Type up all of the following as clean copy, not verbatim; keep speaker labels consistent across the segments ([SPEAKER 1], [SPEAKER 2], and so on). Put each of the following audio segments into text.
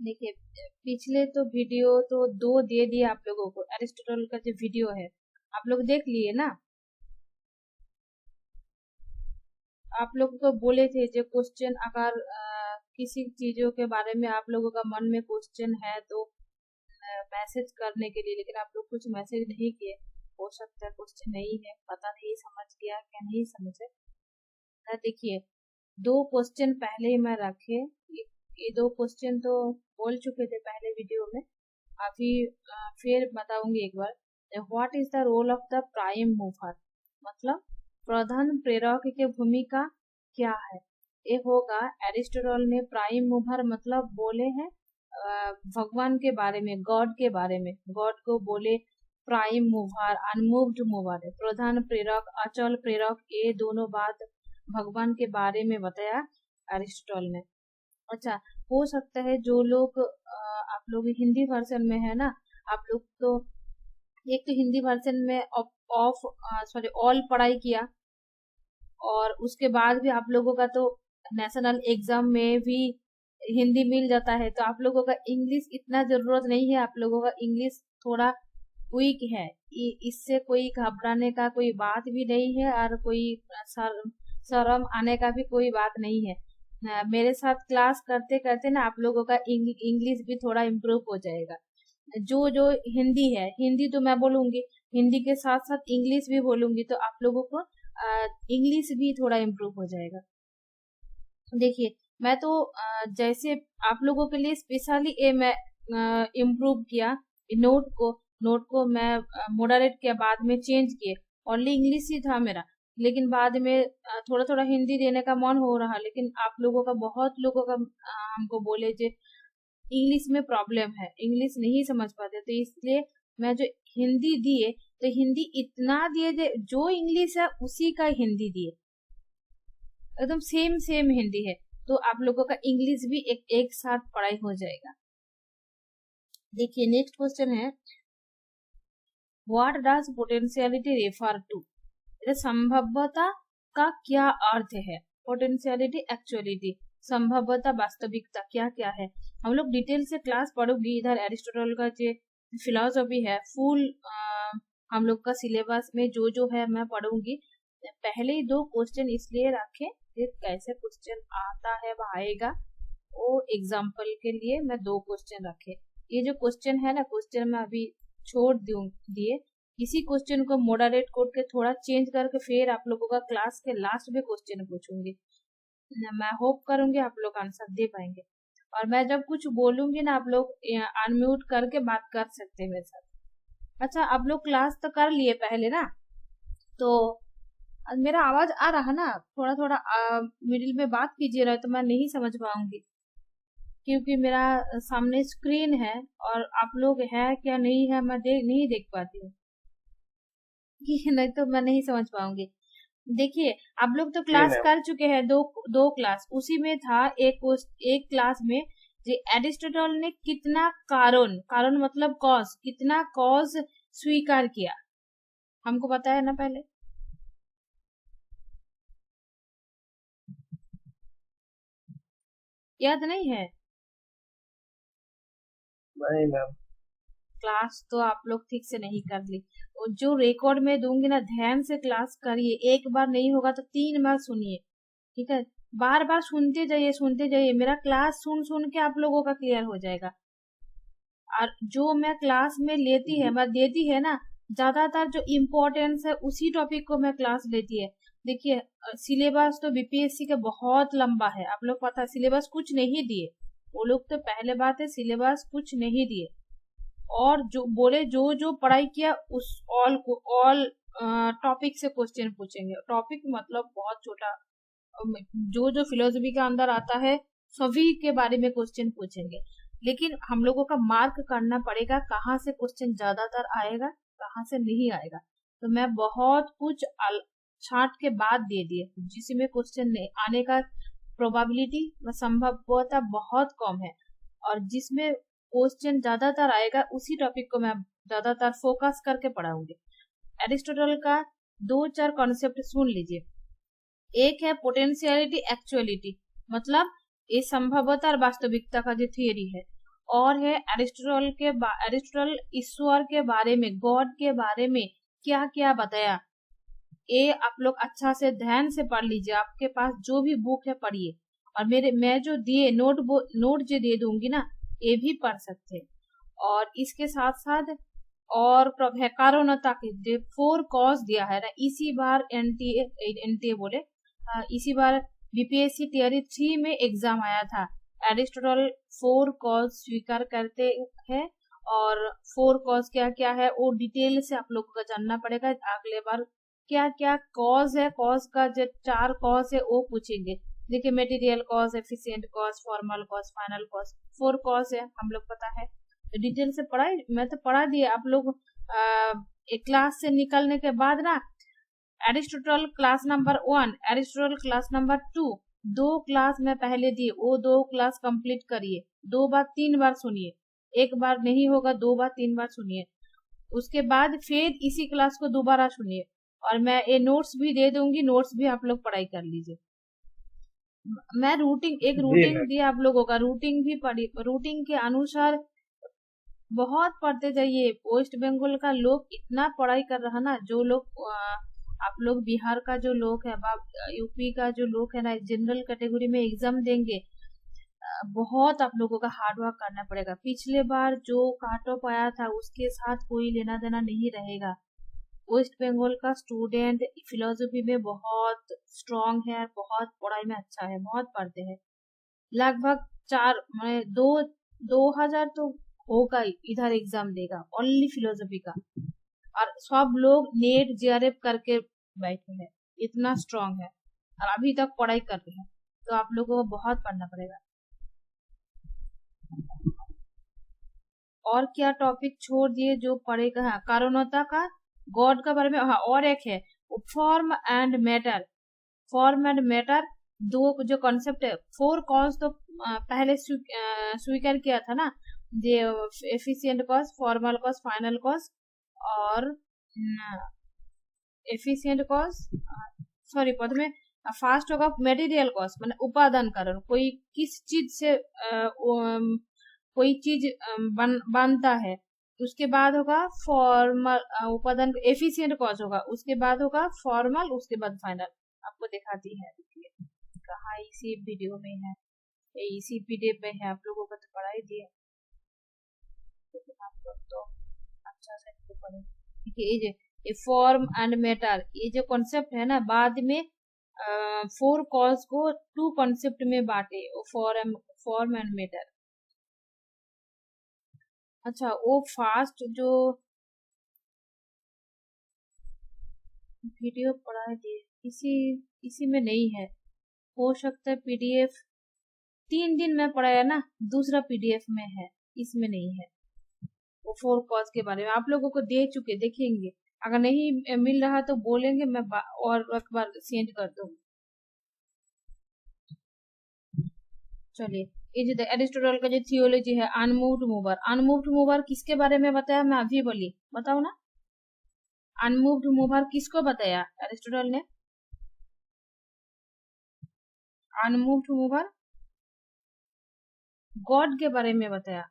[SPEAKER 1] देखिए, पिछले तो वीडियो तो दो दे दिए आप लोगों को। एरिस्टोटल का जो वीडियो है आप लोग देख लिए ना। आप लोग तो बोले थे जो क्वेश्चन अगर किसी चीजों के बारे में आप लोगों का मन में क्वेश्चन है तो मैसेज करने के लिए, लेकिन आप लोग कुछ मैसेज नहीं किए। हो सकता है क्वेश्चन नहीं है, पता नहीं समझ गया क्या नहीं समझे। देखिए, दो क्वेश्चन पहले ही मैं रखे। ये दो क्वेश्चन तो बोल चुके थे पहले वीडियो में। अभी फिर बताऊंगी एक बार। What is the role of the prime mover, मतलब प्रधान प्रेरक की भूमिका क्या है। ये होगा, एरिस्टोटल ने प्राइम मूवर मतलब बोले हैं भगवान के बारे में, गॉड के बारे में। गॉड को बोले प्राइम मूवर, अनमूव्ड मूवर है, प्रधान प्रेरक, अचल प्रेरक, ये दोनों बात भगवान के बारे में बताया एरिस्टोटल ने। अच्छा, हो सकता है जो लोग आप लोग हिंदी वर्जन में है ना, आप लोग तो एक तो हिंदी वर्जन में ऑफ सॉरी ऑल पढ़ाई किया, और उसके बाद भी आप लोगों का तो नेशनल एग्जाम में भी हिंदी मिल जाता है, तो आप लोगों का इंग्लिश इतना जरूरत नहीं है। आप लोगों का इंग्लिश थोड़ा वीक है। इससे कोई घबराने का कोई बात भी नहीं है, और कोई शर्म आने का भी कोई बात नहीं है। मेरे साथ क्लास करते करते ना आप लोगों का इंग्लिश भी थोड़ा इम्प्रूव हो जाएगा। जो जो हिंदी है, हिंदी तो मैं बोलूंगी, हिंदी के साथ साथ इंग्लिश भी बोलूंगी, तो आप लोगों को इंग्लिश भी थोड़ा इम्प्रूव हो जाएगा। देखिए, मैं तो जैसे आप लोगों के लिए स्पेशली ये मैं इम्प्रूव किया। नोट को मैं मॉडरेट किया, बाद में चेंज किए। ओनली इंग्लिश ही था मेरा, लेकिन बाद में थोड़ा थोड़ा हिंदी देने का मन हो रहा, लेकिन आप लोगों का बहुत लोगों का हमको बोले जो इंग्लिश में प्रॉब्लम है, इंग्लिश नहीं समझ पाते, तो इसलिए मैं जो हिंदी दिए तो हिंदी इतना दिए जो इंग्लिश है उसी का हिंदी दिए, एकदम सेम सेम हिंदी है, तो आप लोगों का इंग्लिश भी एक साथ पढ़ाई हो जाएगा। देखिए, नेक्स्ट क्वेश्चन है, what does potentiality refer to. संभवता का क्या अर्थ है। पोटेंशियलिटी, एक्चुअलिटी, संभवता, वास्तविकता, क्या क्या है। हम लोग डिटेल से क्लास पढ़ोगी। इधर एरिस्टोटल का जो फिलोसफी है फुल हम लोग का सिलेबस में जो जो है मैं पढ़ूंगी। पहले ही दो क्वेश्चन इसलिए रखे कि कैसे क्वेश्चन आता है वह आएगा, वो एग्जाम्पल के लिए मैं दो क्वेश्चन रखे। ये जो क्वेश्चन है ना, क्वेश्चन मैं अभी छोड़ दिए, इसी क्वेश्चन को मॉडरेट करके थोड़ा चेंज करके फिर आप लोगों का क्लास के लास्ट में क्वेश्चन पूछूंगी। मैं होप करूंगी आप लोग आंसर दे पाएंगे, और मैं जब कुछ बोलूंगी ना आप लोग अनम्यूट करके बात कर सकते हैं मेरे साथ। अच्छा, आप लोग क्लास तो कर लिए पहले ना, तो मेरा आवाज आ रहा ना, थोड़ा थोड़ा मिडिल में बात कीजिए रहा, तो मैं नहीं समझ पाऊंगी, क्योंकि मेरा सामने स्क्रीन है और आप लोग है क्या नहीं है मैं नहीं देख पाती हूँ कि नहीं, तो मैं नहीं समझ पाऊंगी। देखिए, आप लोग तो
[SPEAKER 2] जी
[SPEAKER 1] क्लास
[SPEAKER 2] मैम।
[SPEAKER 1] कर चुके हैं, दो दो क्लास उसी में था। एक क्लास में जो एरिस्टोटल ने कितना कारण, कारण मतलब कॉज, कितना कॉज स्वीकार किया, हमको पता है ना पहले, याद नहीं है।
[SPEAKER 2] नहीं मैम।
[SPEAKER 1] क्लास तो आप लोग ठीक से नहीं कर ली। और जो रिकॉर्ड में दूंगी ना, ध्यान से क्लास करिए, एक बार नहीं होगा तो 3 बार सुनिए, ठीक है। बार बार सुनते जाइए, सुनते जाइए, मेरा क्लास सुन सुन के आप लोगों का क्लियर हो जाएगा। और जो मैं क्लास में लेती है,
[SPEAKER 2] जी
[SPEAKER 1] मैं देती है ना, ज्यादातर जो इम्पोर्टेंस है उसी टॉपिक को मैं क्लास लेती है। देखिए, सिलेबस तो बीपीएससी का बहुत लंबा है, आप लोग पता है, सिलेबस कुछ नहीं दिए वो लोग, तो पहले बात है सिलेबस कुछ नहीं दिए। और जो बोले जो जो पढ़ाई किया उस ऑल टॉपिक से क्वेश्चन पूछेंगे। टॉपिक मतलब बहुत छोटा, जो जो फिलोसफी के अंदर आता है सभी के बारे में क्वेश्चन पूछेंगे, लेकिन हम लोगों का मार्क करना पड़ेगा कहाँ से क्वेश्चन ज्यादातर आएगा, कहाँ से नहीं आएगा। तो मैं बहुत कुछ छांट के बाद दे दिए जिसमें क्वेश्चन आने का प्रोबेबिलिटी व संभवता बहुत कम है, और जिसमें क्वेश्चन ज्यादातर आएगा उसी टॉपिक को मैं ज्यादातर फोकस करके पढ़ाऊंगी। एरिस्टोटल का दो चार कॉन्सेप्ट सुन लीजिए। एक है पोटेंशियलिटी, एक्चुअलिटी, मतलब ये संभवता और वास्तविकता का जो थियरी है। और है एरिस्टोटल ईश्वर के बारे में, गॉड के बारे में क्या क्या बताया। ये आप लोग अच्छा से ध्यान से पढ़ लीजिए, आपके पास जो भी बुक है पढ़िए, और मैं जो दिए नोट जो दे दूंगी ना, ये भी पढ़ सकते हैं। और इसके साथ साथ और कारणता के 4 कॉज दिया है ना, इसी बार एनटीए बोले इसी बार बीपीएससी टियर 3 में एग्जाम आया था। एरिस्टोटल 4 कॉज स्वीकार करते हैं, और 4 कॉज क्या क्या है वो डिटेल से आप लोगों को जानना पड़ेगा। अगले बार क्या क्या कॉज है, कॉज का जो 4 कॉज है वो पूछेंगे। देखिए, material cause, efficient cause, formal cause, final cause, 4 cause है, हम लोग पता है। डिटेल से पढ़ाई, मैं तो पढ़ा दिए आप लोग। एक क्लास से निकलने के बाद ना, Aristotle class number 1, Aristotle class number 2, 2 class मैं पहले दिए, वो 2 क्लास कंप्लीट करिए। 2 बार 3 बार सुनिए, एक बार नहीं होगा, 2 बार 3 बार सुनिए। उसके बाद फिर इसी क्लास को दोबारा सुनिए, और मैं ये नोट्स भी दे दूंगी, नोट्स भी आप लोग पढ़ाई कर लीजिए। मैं रूटीन दिया आप लोगों का, रूटीन भी पढ़ी, रूटीन के अनुसार बहुत पढ़ते जाइए। वेस्ट बंगाल का लोग इतना पढ़ाई कर रहा ना, जो लोग आप लोग बिहार का जो लोग है, यूपी का जो लोग है ना, जनरल कैटेगरी में एग्जाम देंगे, बहुत आप लोगों का हार्ड वर्क करना पड़ेगा। पिछले बार जो काट ऑफ आया था उसके साथ कोई लेना देना नहीं रहेगा। वेस्ट बंगाल का स्टूडेंट फिलोसफी में बहुत स्ट्रांग है, बहुत पढ़ाई में अच्छा है, बहुत पढ़ते हैं। लगभग 2000 तो होगा ही इधर एग्जाम देगा ओनली फिलोसफी का, और सब लोग नेट जेआरएफ करके बैठे हैं, इतना स्ट्रांग है, और अभी तक पढ़ाई कर रहे हैं। तो आप लोगों को बहुत पढ़ना पड़ेगा। और क्या टॉपिक छोड़ दिए जो पढ़ेगा? हाँ, कारणता का, गॉड का बारे में। हाँ, और एक है form and matter. Form and matter दो जो कॉन्सेप्ट है। 4 कॉज तो पहले स्वीकार किया था ना, efficient cause, formal cause, final cause, और एफिशिएंट कॉज, सॉरी प्रथमे फास्ट होगा मटेरियल कॉज, मतलब उपादान कारण, कोई किस चीज से कोई चीज बनता है। उसके बाद होगा फॉर्मल उपादान, एफिशिएंट कॉज होगा, उसके बाद होगा फॉर्मल, उसके बाद फाइनल। आपको दिखाती है, कहा इसी वीडियो में है, इसी पीडीएफ में है, आप लोगों को तो पढ़ाई दिया, आप लोग तो अच्छा से पढ़े। ठीक है, ये फॉर्म एंड मैटर, ये जो कॉन्सेप्ट है ना, बाद में 4 कॉज को 2 कॉन्सेप्ट में बांटे, फॉर्म एंड मैटर। अच्छा, वो फास्ट जो वीडियो पढ़ा दिए इसी में नहीं है, हो सकता है पीडीएफ 3 दिन में पढ़ाया ना, दूसरा पीडीएफ में है, इसमें नहीं है। वो 4 कॉज के बारे में आप लोगों को दे चुके, देखेंगे। अगर नहीं मिल रहा तो बोलेंगे, मैं और एक बार सेंड कर दूंगी। चलिए, ये जो एरिस्टोटल का जो थियोलॉजी है, अनमूव्ड मूवर, अनमूव्ड मूवर किसके बारे में बताया? मैं अभी बोली, बताओ ना। अनमूव्ड मूवर किसको बताया एरिस्टोटल ने? अनमूव्ड मूवर गॉड के बारे में बताया।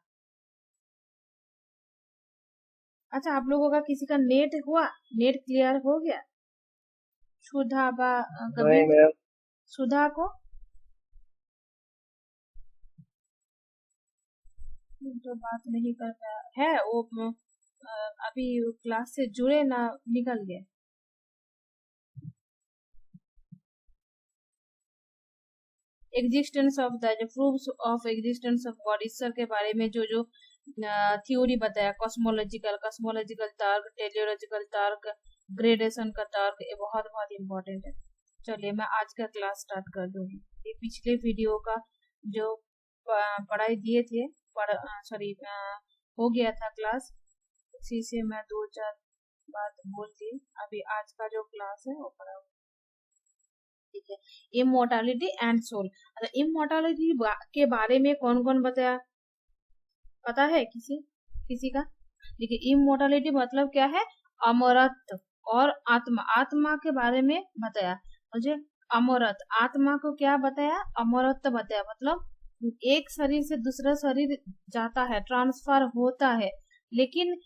[SPEAKER 1] अच्छा, आप लोगों का किसी का नेट हुआ, नेट क्लियर हो गया? सुधा कभी सुधा को तो बात नहीं कर पाया है, वो अभी क्लास से जुड़े ना, निकल गए। Existence of the proofs of existence of God, ईश्वर के बारे में जो थ्योरी बताया, कॉस्मोलॉजिकल तर्क, टेलियोलॉजिकल तर्क, ग्रेडेशन का तर्क, ये बहुत बहुत इम्पोर्टेंट है। चलिए, मैं आज का क्लास स्टार्ट कर दूंगी। ये पिछले वीडियो का जो पढ़ाई दिए थे, सॉरी हो गया था क्लास, उसी से मैं 2-4 बात बोल दी। अभी आज का जो क्लास है वो पढ़ा, ठीक है। Immortality and soul. इमोर्टैलिटी के बारे में कौन कौन बताया, पता है किसी का? देखिए, इमोर्टैलिटी मतलब क्या है? अमरत्व और आत्मा, आत्मा के बारे में बताया मुझे। अमरत्व, आत्मा को क्या बताया? अमरत्व बताया, मतलब एक शरीर से दूसरा शरीर जाता है, ट्रांसफर होता है, लेकिन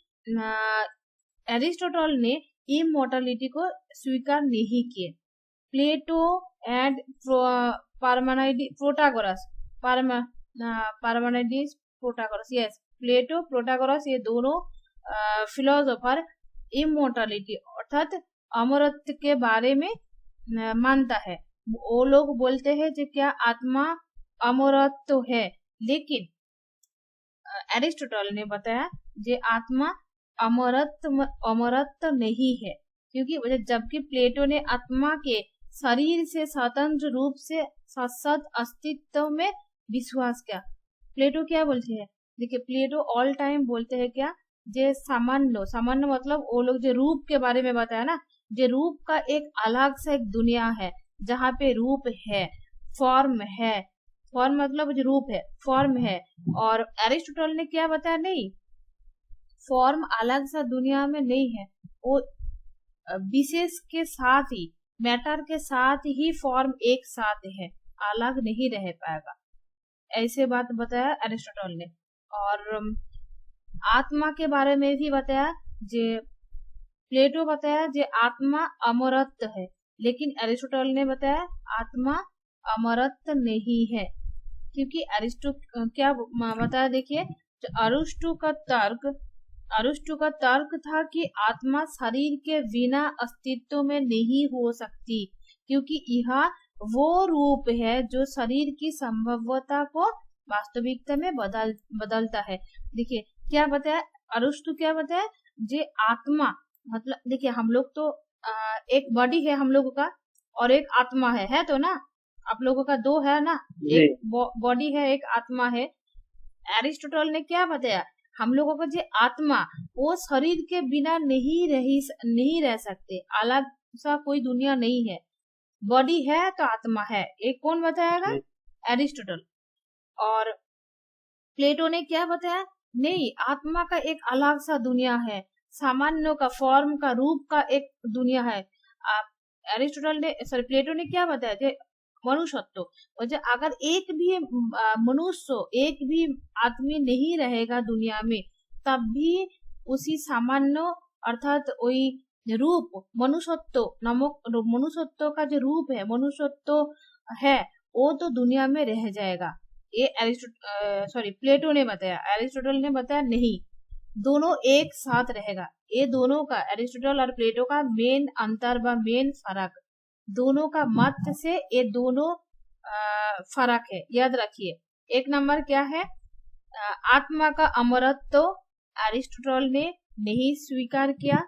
[SPEAKER 1] एरिस्टोटल ने इमोर्टलिटी को स्वीकार नहीं किए। Plato and Protagoras Parmenides Protagoras, yes, Plato Protagoras, ये दोनों फिलोसोफर इमोर्टलिटी अर्थात अमरत्व के बारे में मानता है। वो लोग बोलते हैं कि क्या आत्मा अमरत्व है, लेकिन एरिस्टोटल ने बताया कि आत्मा अमरत्व नहीं है, क्योंकि जबकि प्लेटो ने आत्मा के शरीर से स्वतंत्र रूप से शाश्वत अस्तित्व में विश्वास किया। प्लेटो क्या बोलते हैं, देखिए प्लेटो ऑल टाइम बोलते हैं क्या, जे सामान्य मतलब वो लोग जो रूप के बारे में बताया ना, जो रूप का एक अलग सा एक दुनिया है जहाँ पे रूप है, फॉर्म है, फॉर्म मतलब जो रूप है, फॉर्म है। और एरिस्टोटल ने क्या बताया, नहीं, फॉर्म अलग सा दुनिया में नहीं है, वो विशेष के साथ ही, मैटर के साथ ही फॉर्म एक साथ है, अलग नहीं रह पाएगा, ऐसे बात बताया एरिस्टोटल ने। और आत्मा के बारे में भी बताया, जे प्लेटो बताया जे आत्मा अमरत्व है, लेकिन एरिस्टोटल ने बताया आत्मा अमरत्व नहीं है, क्योंकि अरिस्टो क्या बताया, देखिए अरिस्टो का तर्क था कि आत्मा शरीर के बिना अस्तित्व में नहीं हो सकती, क्योंकि यह वो रूप है जो शरीर की संभवता को वास्तविकता में बदलता है। देखिए क्या बताया अरिस्टो, क्या बताया, जे आत्मा मतलब देखिए हम लोग तो एक बॉडी है हम लोगों का और एक आत्मा है तो ना, आप लोगों का दो है ना, एक बॉडी है एक आत्मा है। एरिस्टोटल ने क्या बताया, हम लोगों का जो आत्मा वो शरीर के बिना नहीं रह सकते, अलग सा कोई दुनिया नहीं है, बॉडी है तो आत्मा है, एक कौन बताएगा, एरिस्टोटल। और प्लेटो ने क्या बताया, नहीं, आत्मा का एक अलग सा दुनिया है, सामान्य का, फॉर्म का, रूप का एक दुनिया है। एरिस्टोटल ने प्लेटो ने क्या बताया, मनुष्यत्व, और जो अगर एक भी मनुष्य, एक भी आदमी नहीं रहेगा दुनिया में, तब भी उसी सामान्य अर्थात वही रूप मनुष्यत्व नामक, मनुष्यत्व का जो रूप है, मनुष्यत्व है, वो तो दुनिया में रह जाएगा, ये प्लेटो ने बताया। एरिस्टोटल ने बताया नहीं, दोनों एक साथ रहेगा। ये दोनों का, एरिस्टोटल और प्लेटो का मेन अंतर व मेन फर्क, दोनों का मत से ये दोनों फर्क है, याद रखिए। एक नंबर क्या है, आत्मा का अमरत्व एरिस्टोटल ने नहीं स्वीकार किया,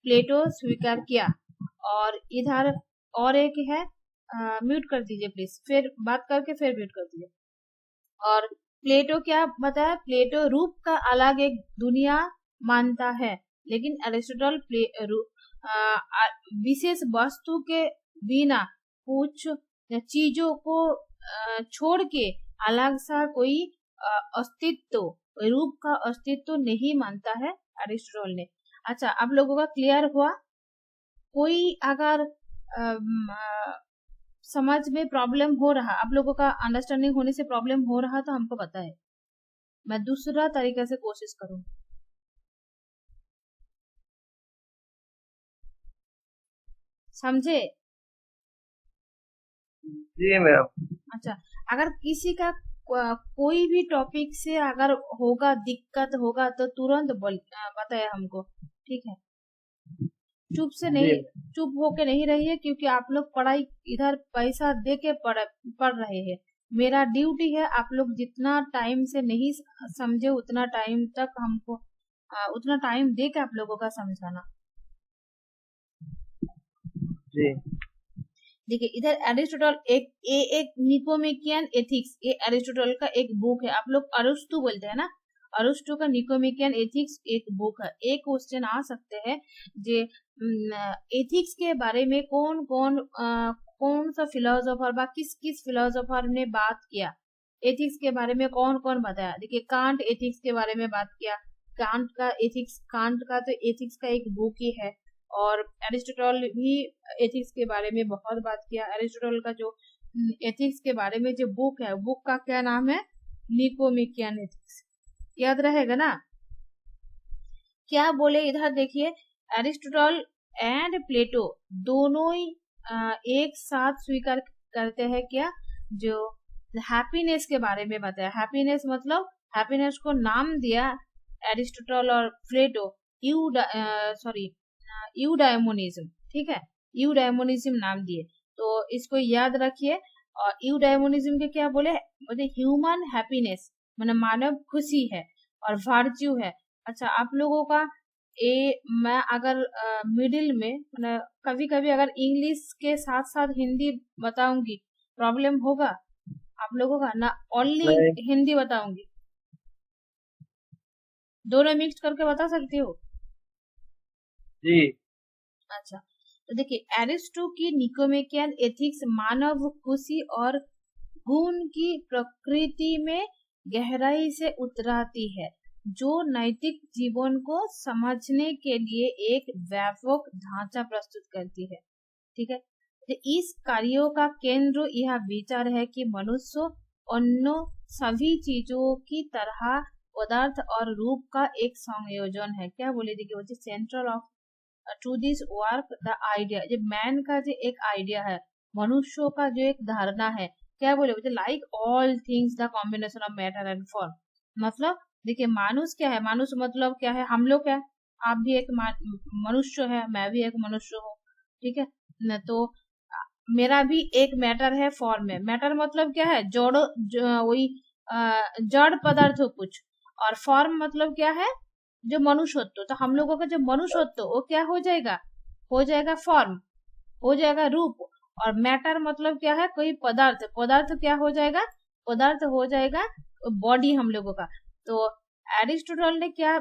[SPEAKER 1] प्लेटो स्वीकार किया। और इधर और एक है, म्यूट कर दीजिए प्लीज, फिर बात करके फिर म्यूट कर दीजिए। और प्लेटो क्या बताया, प्लेटो रूप का अलग एक दुनिया मानता है, लेकिन एरिस्टोटल विशेष वस्तु के बिना कुछ चीजों को छोड़ के अलग सा कोई अस्तित्व, रूप का अस्तित्व नहीं मानता है एरिस्टोटल ने। अच्छा, आप लोगों का क्लियर हुआ? कोई अगर समझ में प्रॉब्लम हो रहा, आप लोगों का अंडरस्टैंडिंग होने से प्रॉब्लम हो रहा तो हमको पता है, मैं दूसरा तरीके से कोशिश करूं। समझे?
[SPEAKER 2] जी मैम।
[SPEAKER 1] अच्छा, अगर किसी का कोई भी टॉपिक से अगर होगा, दिक्कत होगा तो तुरंत बताए हमको, ठीक है? चुप से नहीं, चुप होके नहीं रहिए, क्योंकि आप लोग पढ़ाई इधर पैसा दे के पढ़ रहे हैं, मेरा ड्यूटी है आप लोग जितना टाइम से नहीं समझे उतना टाइम तक हमको उतना टाइम दे के आप लोगों का समझाना।
[SPEAKER 2] जी
[SPEAKER 1] देखिए इधर एरिस्टोटल एक निकोमेकियन एथिक्स, ये एरिस्टोटल का एक बुक है, आप लोग अरिस्टो बोलते हैं ना, अरिस्टो का निकोमेकियन एथिक्स एक बुक है। एक क्वेश्चन आ सकते हैं जे एथिक्स के बारे में कौन सा फिलोसोफर बा किस फिलोसोफर ने बात किया, एथिक्स के बारे में कौन कौन बताया। देखिए कांट एथिक्स के बारे में बात किया, कांट का तो एथिक्स का एक बुक ही है, और एरिस्टोटल भी एथिक्स के बारे में बहुत बात किया। एरिस्टोटल का जो एथिक्स के बारे में जो बुक है, बुक का क्या नाम है? Nicomachean ethics. याद रहेगा ना? क्या बोले इधर देखिए, एरिस्टोटल एंड प्लेटो दोनों ही एक साथ स्वीकार करते हैं क्या, जो हैप्पीनेस के बारे में बताया। हैप्पीनेस मतलब हैप्पीनेस को नाम दिया एरिस्टोटल और प्लेटो यूडाइमोनिज्म। ठीक है, यूडाइमोनिज्म नाम दिए, तो इसको याद रखिए। और यूडाइमोनिज्म के क्या बोले, मतलब ह्यूमन हैप्पीनेस मतलब मानव खुशी है और वर्च्यू है। अच्छा, आप लोगों का मैं अगर मिडिल में मतलब कभी कभी अगर इंग्लिश के साथ साथ हिंदी बताऊंगी, प्रॉब्लम होगा आप लोगों का ना? ओनली
[SPEAKER 2] नहीं।
[SPEAKER 1] हिंदी बताऊंगी, दोनों मिक्स करके बता सकती हो?
[SPEAKER 2] जी।
[SPEAKER 1] अच्छा, तो देखिए एरिस्टो की निकोमेकियन एथिक्स मानव खुशी और गुण की प्रकृति में गहराई से उतराती है, जो नैतिक जीवन को समझने के लिए एक व्यापक ढांचा प्रस्तुत करती है। ठीक है, तो इस कार्यों का केंद्र यह विचार है कि मनुष्य अन्य सभी चीजों की तरह पदार्थ और रूप का एक संयोजन है। क्या बोले, देखिए वो central of to this work the idea, जो मैन का जो एक आइडिया है, मनुष्यों का जो एक धारणा है, क्या बोले मुझे, like all things the combination of matter and form. मतलब देखिए मानुष क्या है, मानुष मतलब क्या है, हम लोग क्या, आप भी एक मनुष्य है, मैं भी एक मनुष्य हूँ। ठीक है न, तो मेरा भी एक मैटर है, फॉर्म है। मैटर मतलब क्या है, वही जड़ पदार्थ हो कुछ, और फॉर्म मतलब क्या है, जो मनुष्यत्व। तो हम लोगों का जो मनुष्यत्व वो क्या हो जाएगा फॉर्म, हो जाएगा रूप। और मैटर मतलब क्या है, कोई पदार्थ, पदार्थ क्या हो जाएगा, पदार्थ हो जाएगा बॉडी हम लोगों का। तो एरिस्टोटल ने क्या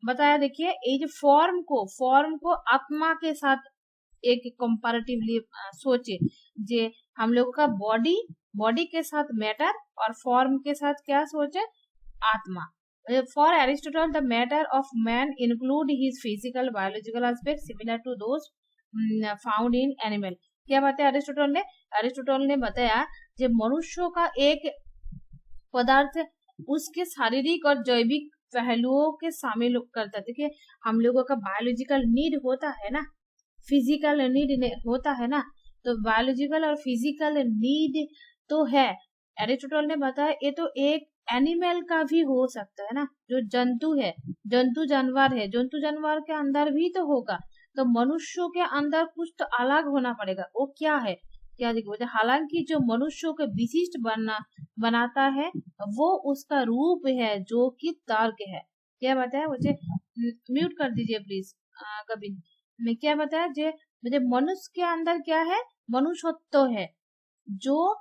[SPEAKER 1] बताया, देखिए ये जो फॉर्म को आत्मा के साथ एक कंपैरेटिवली सोचे, जे हम लोगों का बॉडी के साथ मैटर और फॉर्म के साथ क्या सोचे, आत्मा। For Aristotle, the matter of man include his physical, biological aspects similar to those found in animal। क्या बताया अरिस्टोटल ने? अरिस्टोटल ने बताया जो मनुष्यों का एक पदार्थ उसके शारीरिक और जैविक पहलुओं के शामिल करता है। देखिए हम लोगों का बायोलॉजिकल नीड होता है ना, फिजिकल नीड होता है ना, तो बायोलॉजिकल और फिजिकल नीड तो है। एरिस्टोटल ने बताया ये तो एक एनिमल का भी हो सकता है ना, जो जंतु है, जंतु जानवर है, जंतु जानवर के अंदर भी तो होगा। तो मनुष्यों के अंदर कुछ तो अलग होना पड़ेगा, वो क्या है, क्या देखो, हालांकि जो मनुष्यों के विशिष्ट बनाता है वो उसका रूप है जो कि तर्क है। क्या बताया मुझे, म्यूट कर दीजिए प्लीज कभी। मैं क्या बताया, मुझे मनुष्य के अंदर क्या है, मनुष्यत्व है, जो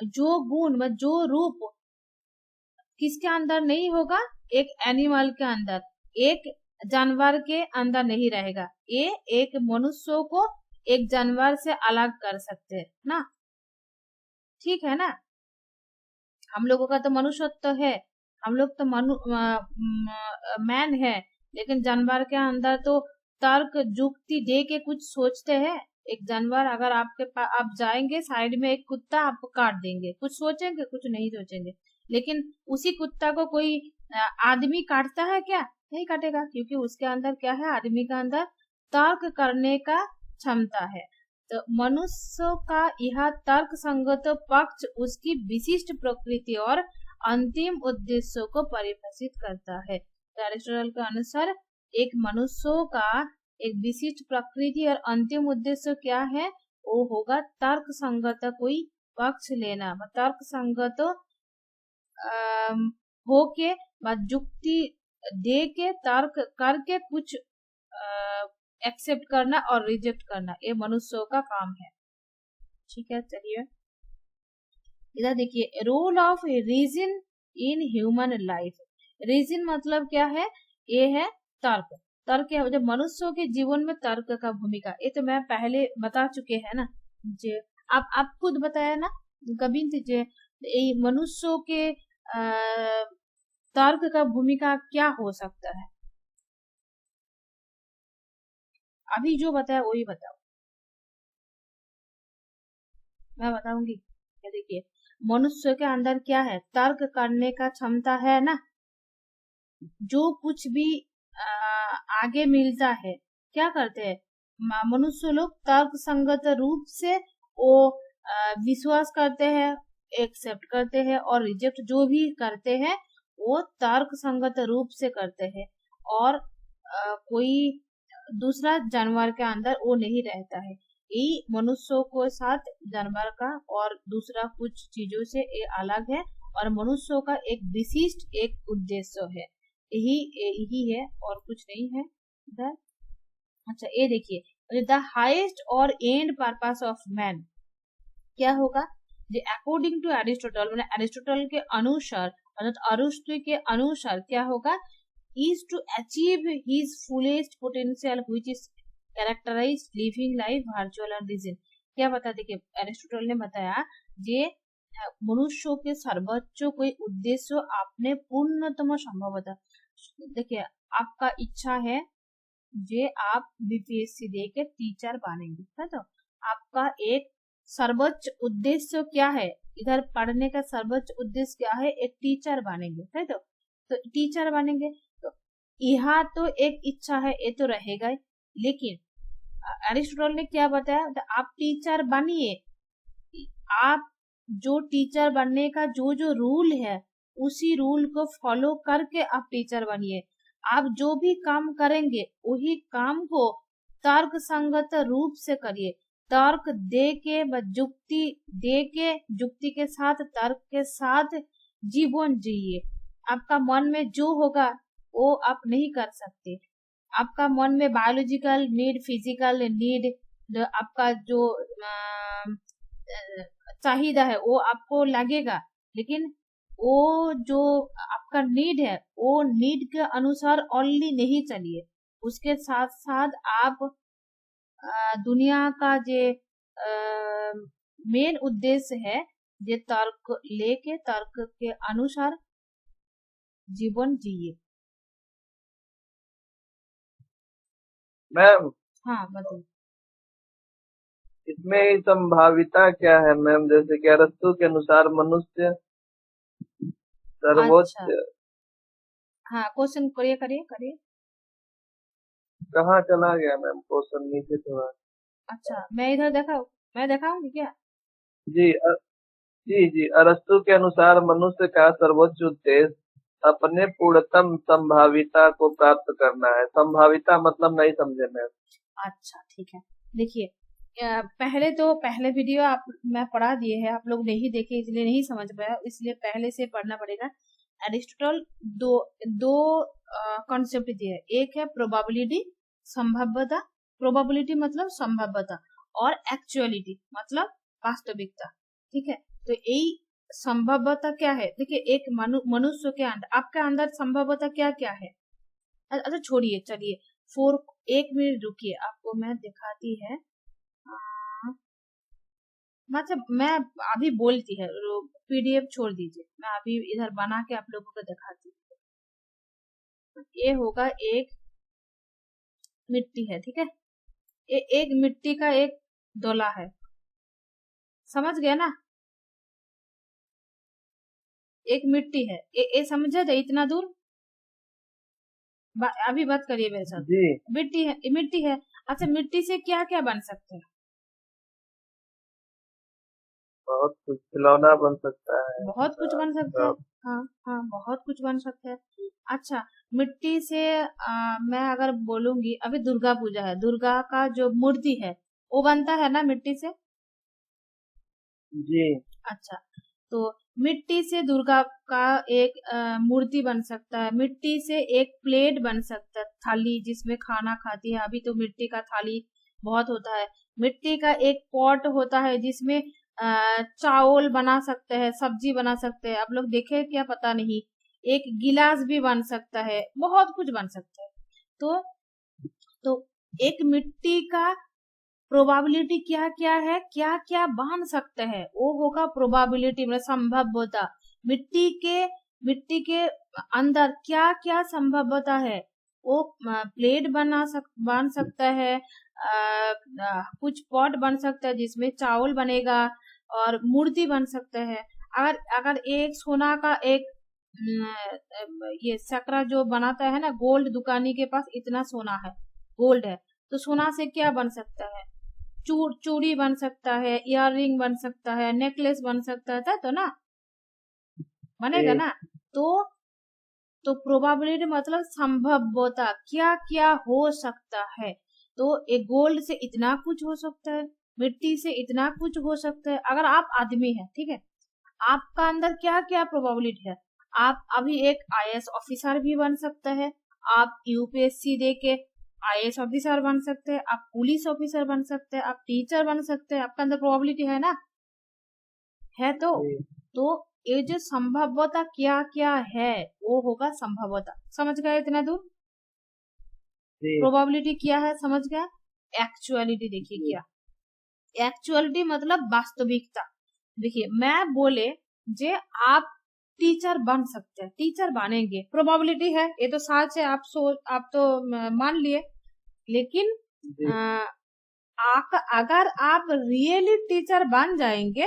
[SPEAKER 1] जो गुण व जो रूप किसके अंदर नहीं होगा, एक एनिमल के अंदर, एक जानवर के अंदर नहीं रहेगा। ये एक मनुष्य को एक जानवर से अलग कर सकते हैं ना, ठीक है ना। हम लोगों का तो मनुष्यत्व है, हम लोग तो मैन है, लेकिन जानवर के अंदर तो तर्क जुक्ति दे के कुछ सोचते हैं। एक जानवर अगर आपके पास आप जाएंगे, साइड में एक कुत्ता आपको काट देंगे, कुछ सोचेंगे, कुछ नहीं सोचेंगे। लेकिन उसी कुत्ता को कोई आदमी काटता है क्या, नहीं काटेगा, क्योंकि उसके अंदर क्या है, आदमी के अंदर तर्क करने का क्षमता है। तो मनुष्य का यह तर्क संगत पक्ष उसकी विशिष्ट प्रकृति और अंतिम उद्देश्यों को परिभाषित करता है। तो एरिस्टोटल के अनुसार एक मनुष्य का एक विशिष्ट प्रकृति और अंतिम उद्देश्य क्या है, वो होगा तर्क संगत कोई पक्ष लेना, तर्क संगत होके जुक्ति दे के तर्क करके कुछ एक्सेप्ट करना और रिजेक्ट करना, ये मनुष्यों का काम है। ठीक है, चलिए इधर देखिए, role of reason in human life. Reason मतलब क्या है, ये है तर्क। तर्क क्या है, मनुष्यों के जीवन में तर्क का भूमिका, ये तो मैं पहले बता चुके हैं ना, जे आप खुद बताया ना कभी, मनुष्यों के तर्क का भूमिका क्या हो सकता है, अभी जो बताया वही बताओ। मैं बताऊंगी। ये देखिए, मनुष्य के अंदर क्या है, तर्क करने का क्षमता है ना। जो कुछ भी आगे मिलता है, क्या करते हैं मनुष्य लोग, तर्क संगत रूप से वो विश्वास करते हैं, एक्सेप्ट करते हैं, और रिजेक्ट जो भी करते हैं वो तर्क संगत रूप से करते हैं। और कोई दूसरा जानवर के अंदर वो नहीं रहता है। यही मनुष्यों के साथ जानवर का और दूसरा कुछ चीजों से ये अलग है, और मनुष्यों का एक विशिष्ट एक उद्देश्य है, यही यही है और कुछ नहीं है इधर। अच्छा, ये देखिए, द हाईएस्ट और एंड पर्पस ऑफ मैन क्या होगा, जो अकॉर्डिंग टू एरिस्टोटल, मतलब एरिस्टोटल के अनुसार, मतलब अरुस्तु के अनुसार क्या होगा, is to achieve his fullest potential which is characterize living life virtual and reason। क्या बता, देखिए एरिस्टोटल ने बताया, जे मनुष्य के सर्वोच्च कोई उद्देश्य आपने पूर्णतम संभव बता। देखिए, आपका इच्छा है जे आप बीपीएससी दे के टीचर बनेंगे, है तो आपका एक सर्वोच्च उद्देश्य क्या है, इधर पढ़ने का सर्वोच्च उद्देश्य क्या है, एक टीचर बनेंगे, है तो टीचर बनेंगे। तो यहाँ तो एक इच्छा है, ये तो रहेगा ही, लेकिन एरिस्टोटल ने क्या बताया, तो आप टीचर बनिए, आप जो टीचर बनने का जो जो रूल है उसी रूल को फॉलो करके आप टीचर बनिए। आप जो भी काम करेंगे वही काम को तर्क संगत रूप से करिए, तर्क दे के जुक्ति दे के, जुक्ति के साथ तर्क के साथ जीवन जिए। आपका मन में जो होगा वो आप नहीं कर सकते। आपका मन में बायोलॉजिकल नीड, फिजिकल नीड, आपका जो चाहिदा है वो आपको लगेगा, लेकिन वो जो आपका नीड है वो नीड के अनुसार ओनली नहीं चलिए, उसके साथ साथ आप दुनिया का जे मेन उद्देश्य है, जे तर्क लेके तर्क के अनुसार जीवन जिए।
[SPEAKER 2] मैम
[SPEAKER 1] हाँ बताइए।
[SPEAKER 2] इसमें संभाविता क्या है मैम, जैसे कि अरस्तु के अनुसार मनुष्य सर्वोच्च,
[SPEAKER 1] अच्छा, हाँ क्वेश्चन करिए करिए करिए।
[SPEAKER 2] कहाँ चला गया मैम क्वेश्चन, नीचे थोड़ा।
[SPEAKER 1] अच्छा, मैं दिखाऊंगी क्या।
[SPEAKER 2] जी जी जी, अरस्तु के अनुसार मनुष्य का सर्वोच्च उद्देश्य अपने पूर्णतम संभाविता को प्राप्त करना है। संभाविता मतलब नहीं समझे मैम।
[SPEAKER 1] अच्छा ठीक है, देखिए पहले वीडियो आप मैं पढ़ा दिए है, आप लोग नहीं देखे इसलिए नहीं समझ पाया, इसलिए पहले से पढ़ना पड़ेगा। एरिस्टोटल दो दो कॉन्सेप्ट दिए है, एक है प्रोबेबिलिटी, संभाव्यता। प्रोबेबिलिटी मतलब संभाव्यता, और एक्चुअलिटी मतलब वास्तविकता, ठीक है। तो यही संभाव्यता क्या है, देखिए एक मनुष्य के अंदर, आपके अंदर संभाव्यता क्या क्या है। अच्छा छोड़िए, चलिए फोर, एक मिनट रुकिए, आपको मैं दिखाती है। मतलब मैं अभी बोलती है, पीडीएफ छोड़ दीजिए, मैं अभी इधर बना के आप लोगों को दिखाती हूँ। ये होगा एक मिट्टी है, ठीक है, ये एक मिट्टी का एक डोला है, समझ गया ना। एक मिट्टी है, ये समझे थे इतना दूर। अभी बात करिए मेरे साथ।
[SPEAKER 2] जी
[SPEAKER 1] मिट्टी है, मिट्टी है। अच्छा, मिट्टी से क्या क्या बन सकते हैं,
[SPEAKER 2] बहुत कुछ, खिलौना बन सकता है,
[SPEAKER 1] बहुत कुछ बन सकते हैं।
[SPEAKER 2] सब।
[SPEAKER 1] हाँ हाँ, बहुत कुछ बन सकते हैं। अच्छा, मिट्टी से मैं अगर बोलूंगी, अभी दुर्गा पूजा है, दुर्गा का जो मूर्ति है वो बनता है ना मिट्टी से।
[SPEAKER 2] जी
[SPEAKER 1] अच्छा, तो मिट्टी से दुर्गा का एक मूर्ति बन सकता है, मिट्टी से एक प्लेट बन सकता है, थाली जिसमें खाना खाती है, अभी तो मिट्टी का थाली बहुत होता है। मिट्टी का एक पॉट होता है जिसमें चावल बना सकते हैं, सब्जी बना सकते हैं, आप लोग देखे क्या पता नहीं। एक गिलास भी बन सकता है, बहुत कुछ बन सकता है। तो एक मिट्टी का प्रोबेबिलिटी क्या क्या है, क्या क्या बन सकते हैं, वो होगा प्रोबेबिलिटी, मतलब संभाव्यता। मिट्टी के अंदर क्या क्या संभाव्यता है, वो प्लेट बन सकता है, कुछ पॉट बन सकता है जिसमें चावल बनेगा, और मूर्ति बन सकता है। अगर अगर एक सोना का एक ये सकरा जो बनाता है ना, गोल्ड दुकानी के पास इतना सोना है, गोल्ड है, तो सोना से क्या बन सकता है? चूड़ी बन सकता है, इयर रिंग बन सकता है, नेकलेस बन सकता है, तो ना बनेगा
[SPEAKER 2] जी
[SPEAKER 1] ना। तो प्रोबेबिलिटी मतलब संभवता, क्या क्या हो सकता है। तो एक गोल्ड से इतना कुछ हो सकता है, मिट्टी से इतना कुछ हो सकता है। अगर आप आदमी है, ठीक है, आपका अंदर क्या क्या प्रोबेबिलिटी है। आप अभी एक आईएएस ऑफिसर भी बन सकते हैं, आप यूपीएससी दे के आईएएस ऑफिसर बन सकते हैं, आप पुलिस ऑफिसर बन सकते हैं, आप टीचर बन सकते हैं। आपका अंदर प्रोबेबिलिटी है ना, है
[SPEAKER 2] जी
[SPEAKER 1] तो ये जो संभवता क्या क्या है, वो होगा संभवता। समझ गए इतना दूर?
[SPEAKER 2] जी
[SPEAKER 1] प्रोबेबिलिटी क्या है समझ गया। एक्चुअलिटी देखिए
[SPEAKER 2] जी
[SPEAKER 1] क्या, एक्चुअलिटी मतलब वास्तविकता। देखिए मैं बोले जे आप टीचर बन सकते हैं, टीचर बनेंगे, प्रोबेबिलिटी है, ये तो सच है, आप तो मान लिए। लेकिन
[SPEAKER 2] जी
[SPEAKER 1] अगर आप रियली टीचर बन जाएंगे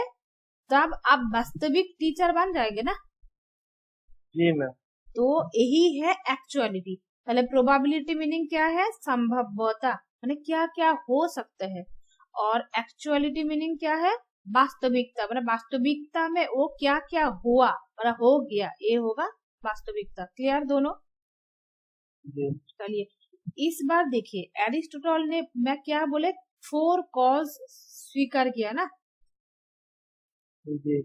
[SPEAKER 1] तब आप वास्तविक टीचर बन जाएंगे ना।
[SPEAKER 2] जी मैम।
[SPEAKER 1] तो यही है एक्चुअलिटी। पहले प्रोबेबिलिटी मीनिंग क्या है? संभवता, माने क्या क्या हो सकता है। और एक्चुअलिटी मीनिंग क्या है? वास्तविकता, मतलब वास्तविकता में वो क्या क्या हुआ, मतलब हो गया, ये होगा वास्तविकता। क्लियर दोनों?
[SPEAKER 2] जी
[SPEAKER 1] चलिए इस बार देखिए एरिस्टोटल ने, मैं क्या बोले, 4 कॉज स्वीकार किया ना।
[SPEAKER 2] जी